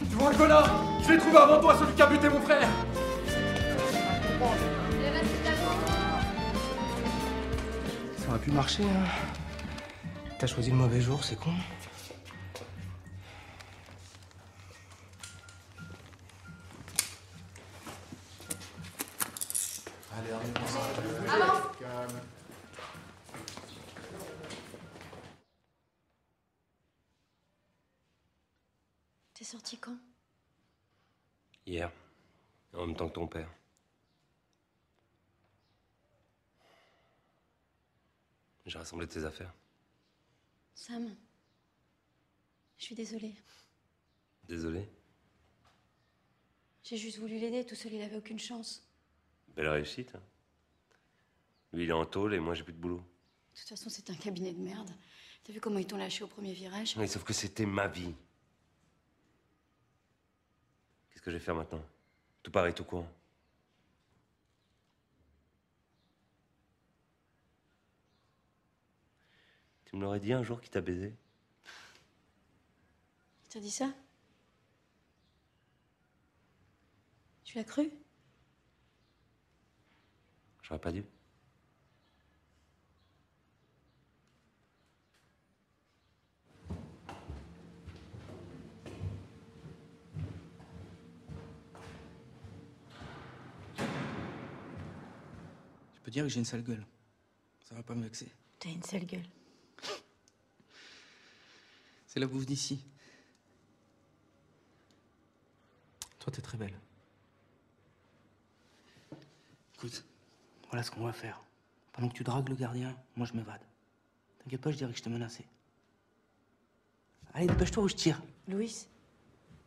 Tu vois un connard? Je l'ai trouvé avant toi, celui qui a buté mon frère. Ça aurait pu marcher, hein. T'as choisi le mauvais jour, c'est con. Allez, calme. T'es sorti quand? Hier. En même temps que ton père. J'ai rassemblé tes affaires. Sam, je suis désolée. Désolé. J'ai juste voulu l'aider, tout seul il avait aucune chance. Belle réussite. Hein. Lui, il est en tôle et moi, j'ai plus de boulot. De toute façon, c'était un cabinet de merde. T'as vu comment ils t'ont lâché au premier virage? Oui, sauf que c'était ma vie. Qu'est-ce que je vais faire maintenant? Tout pareil, tout court. Tu me l'aurais dit un jour qu'il t'a baisé? Il t'a dit ça? Tu l'as cru? J'aurais pas dû. Je peux dire que j'ai une sale gueule. Ça va pas me vexer. T'as une sale gueule. C'est la bouffe d'ici. Toi, t'es très belle. Écoute, voilà ce qu'on va faire. Pendant que tu dragues le gardien, moi je m'évade. T'inquiète pas, je dirais que je t'ai menacé. Allez, dépêche-toi ou je tire. Louis,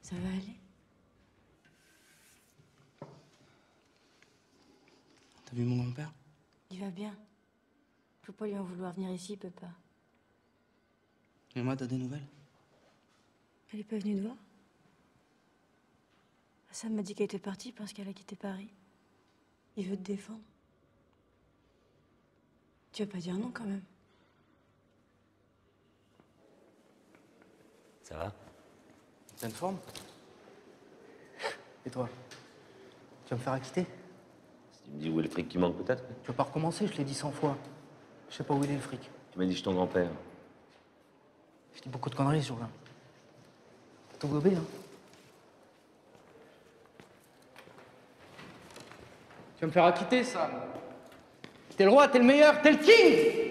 ça va aller? T'as vu mon grand-père? Il va bien. Faut pas lui en vouloir venir ici, il peut pas. Et moi, t'as des nouvelles? Elle est pas venue te voir? Sam m'a dit qu'elle était partie parce qu'elle a quitté Paris. Il veut te défendre. Tu vas pas dire non quand même. Ça va? Pleine forme? Et toi? Tu vas me faire acquitter? Si tu me dis où est le fric qui manque, peut-être. Tu vas pas recommencer, je l'ai dit 100 fois. Je sais pas où il est le fric. Tu m'as dit je ton grand-père. Je dis beaucoup de conneries ce jour-là. T'as tout gobé, hein? Tu vas me faire acquitter, Sam. T'es le roi, t'es le meilleur, t'es le king!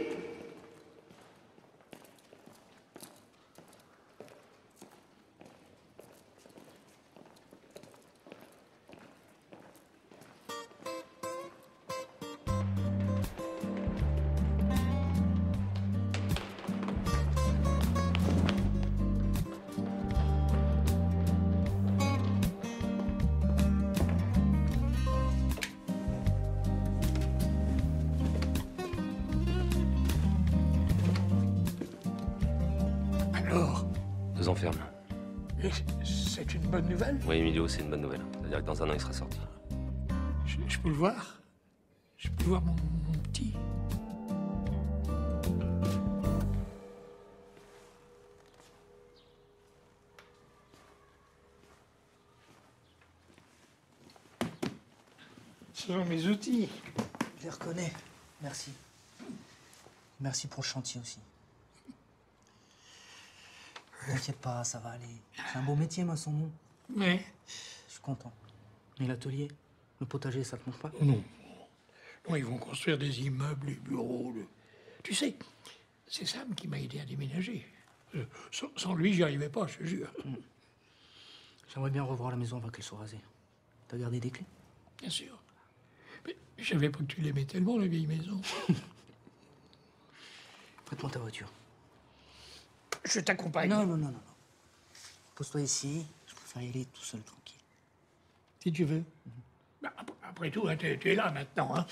Alors, 2 ans ferme. et c'est une bonne nouvelle? Oui, Emilio, c'est une bonne nouvelle. C'est-à-dire que dans 1 an, il sera sorti. Je peux le voir? Je peux voir mon petit? Ce sont mes outils. Je les reconnais. Merci. Merci pour le chantier aussi. T'inquiète pas, ça va aller. C'est un beau métier, maçon. Mais Je suis content. Mais l'atelier, le potager, ça te manque pas? non. Non, ils vont construire des immeubles, des bureaux. Tu sais, c'est Sam qui m'a aidé à déménager. Sans lui, j'y arrivais pas, je te jure. J'aimerais bien revoir la maison avant qu'elle soit rasée. T'as gardé des clés? Bien sûr. Mais je savais pas que tu l'aimais tellement, la vieille maison. Prête-moi ta voiture. Je t'accompagne. Non, non, non, non. Pose-toi ici. Je préfère y aller tout seul, tranquille. Si tu veux. Bah, après tout, hein, tu es là maintenant. Hein.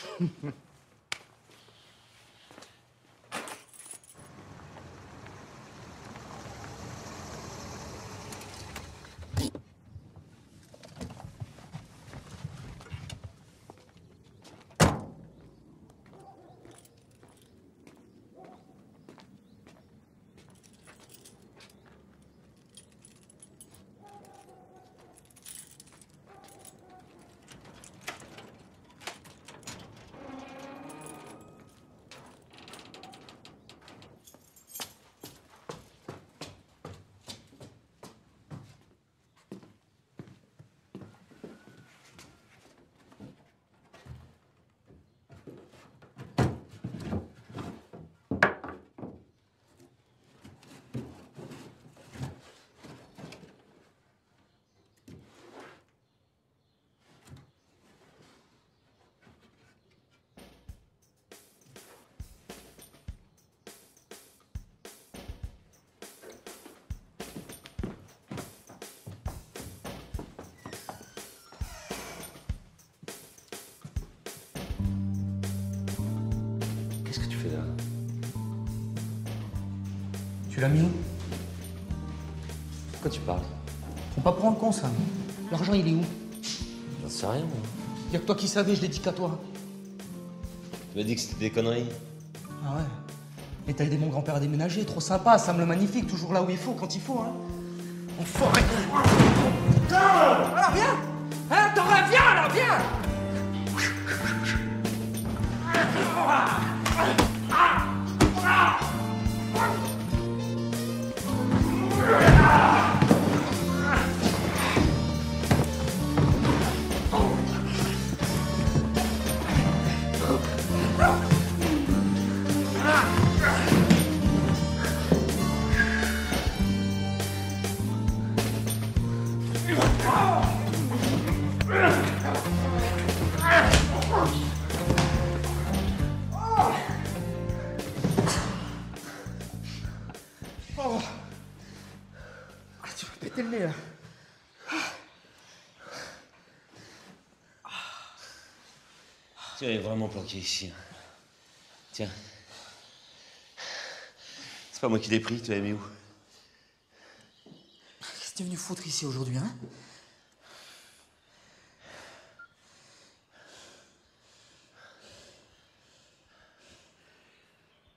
Qu'est-ce que tu fais là? Tu l'as mis où? Pourquoi tu parles? Faut pas prendre con, ça. L'argent, il est où? J'en sais rien, moi. Y'a que toi qui savais, je l'ai dit qu'à toi. Tu m'as dit que c'était des conneries. Ah ouais. Et t'as aidé mon grand-père à déménager, trop sympa, Sam le magnifique, toujours là où il faut, quand il faut, hein. Enfoiré. Putain! Alors viens! Hein, t'en reviens, là, viens! Oh. Ah, tu vas péter le nez, là. Tu es vraiment planqué ici. Tiens. C'est pas moi qui l'ai pris, tu l'as mis où? Qu'est-ce que t'es venu foutre ici aujourd'hui, hein?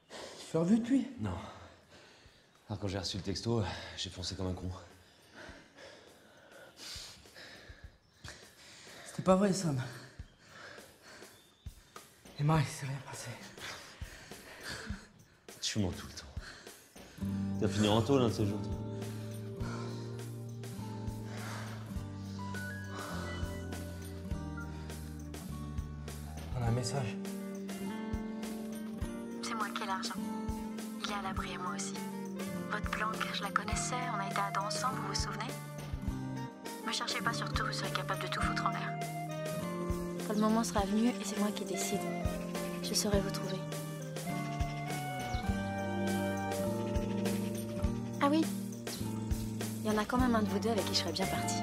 Tu fais revue depuis? Non. Alors quand j'ai reçu le texto, j'ai foncé comme un con. C'est pas vrai, Sam. Emma, il s'est rien passé. Tu mens tout le temps. Tu vas finir en taule, un de ces jours. On a un message. C'est moi qui ai l'argent. Il est à l'abri et moi aussi. Votre planque, je la connaissais, on a été à Adam ensemble, vous vous souvenez? Me cherchez pas surtout, vous serez capable de tout foutre en l'air. Quand le moment sera venu, et c'est moi qui décide, je saurai vous trouver. Ah oui, il y en a quand même un de vous deux avec qui je serais bien partie.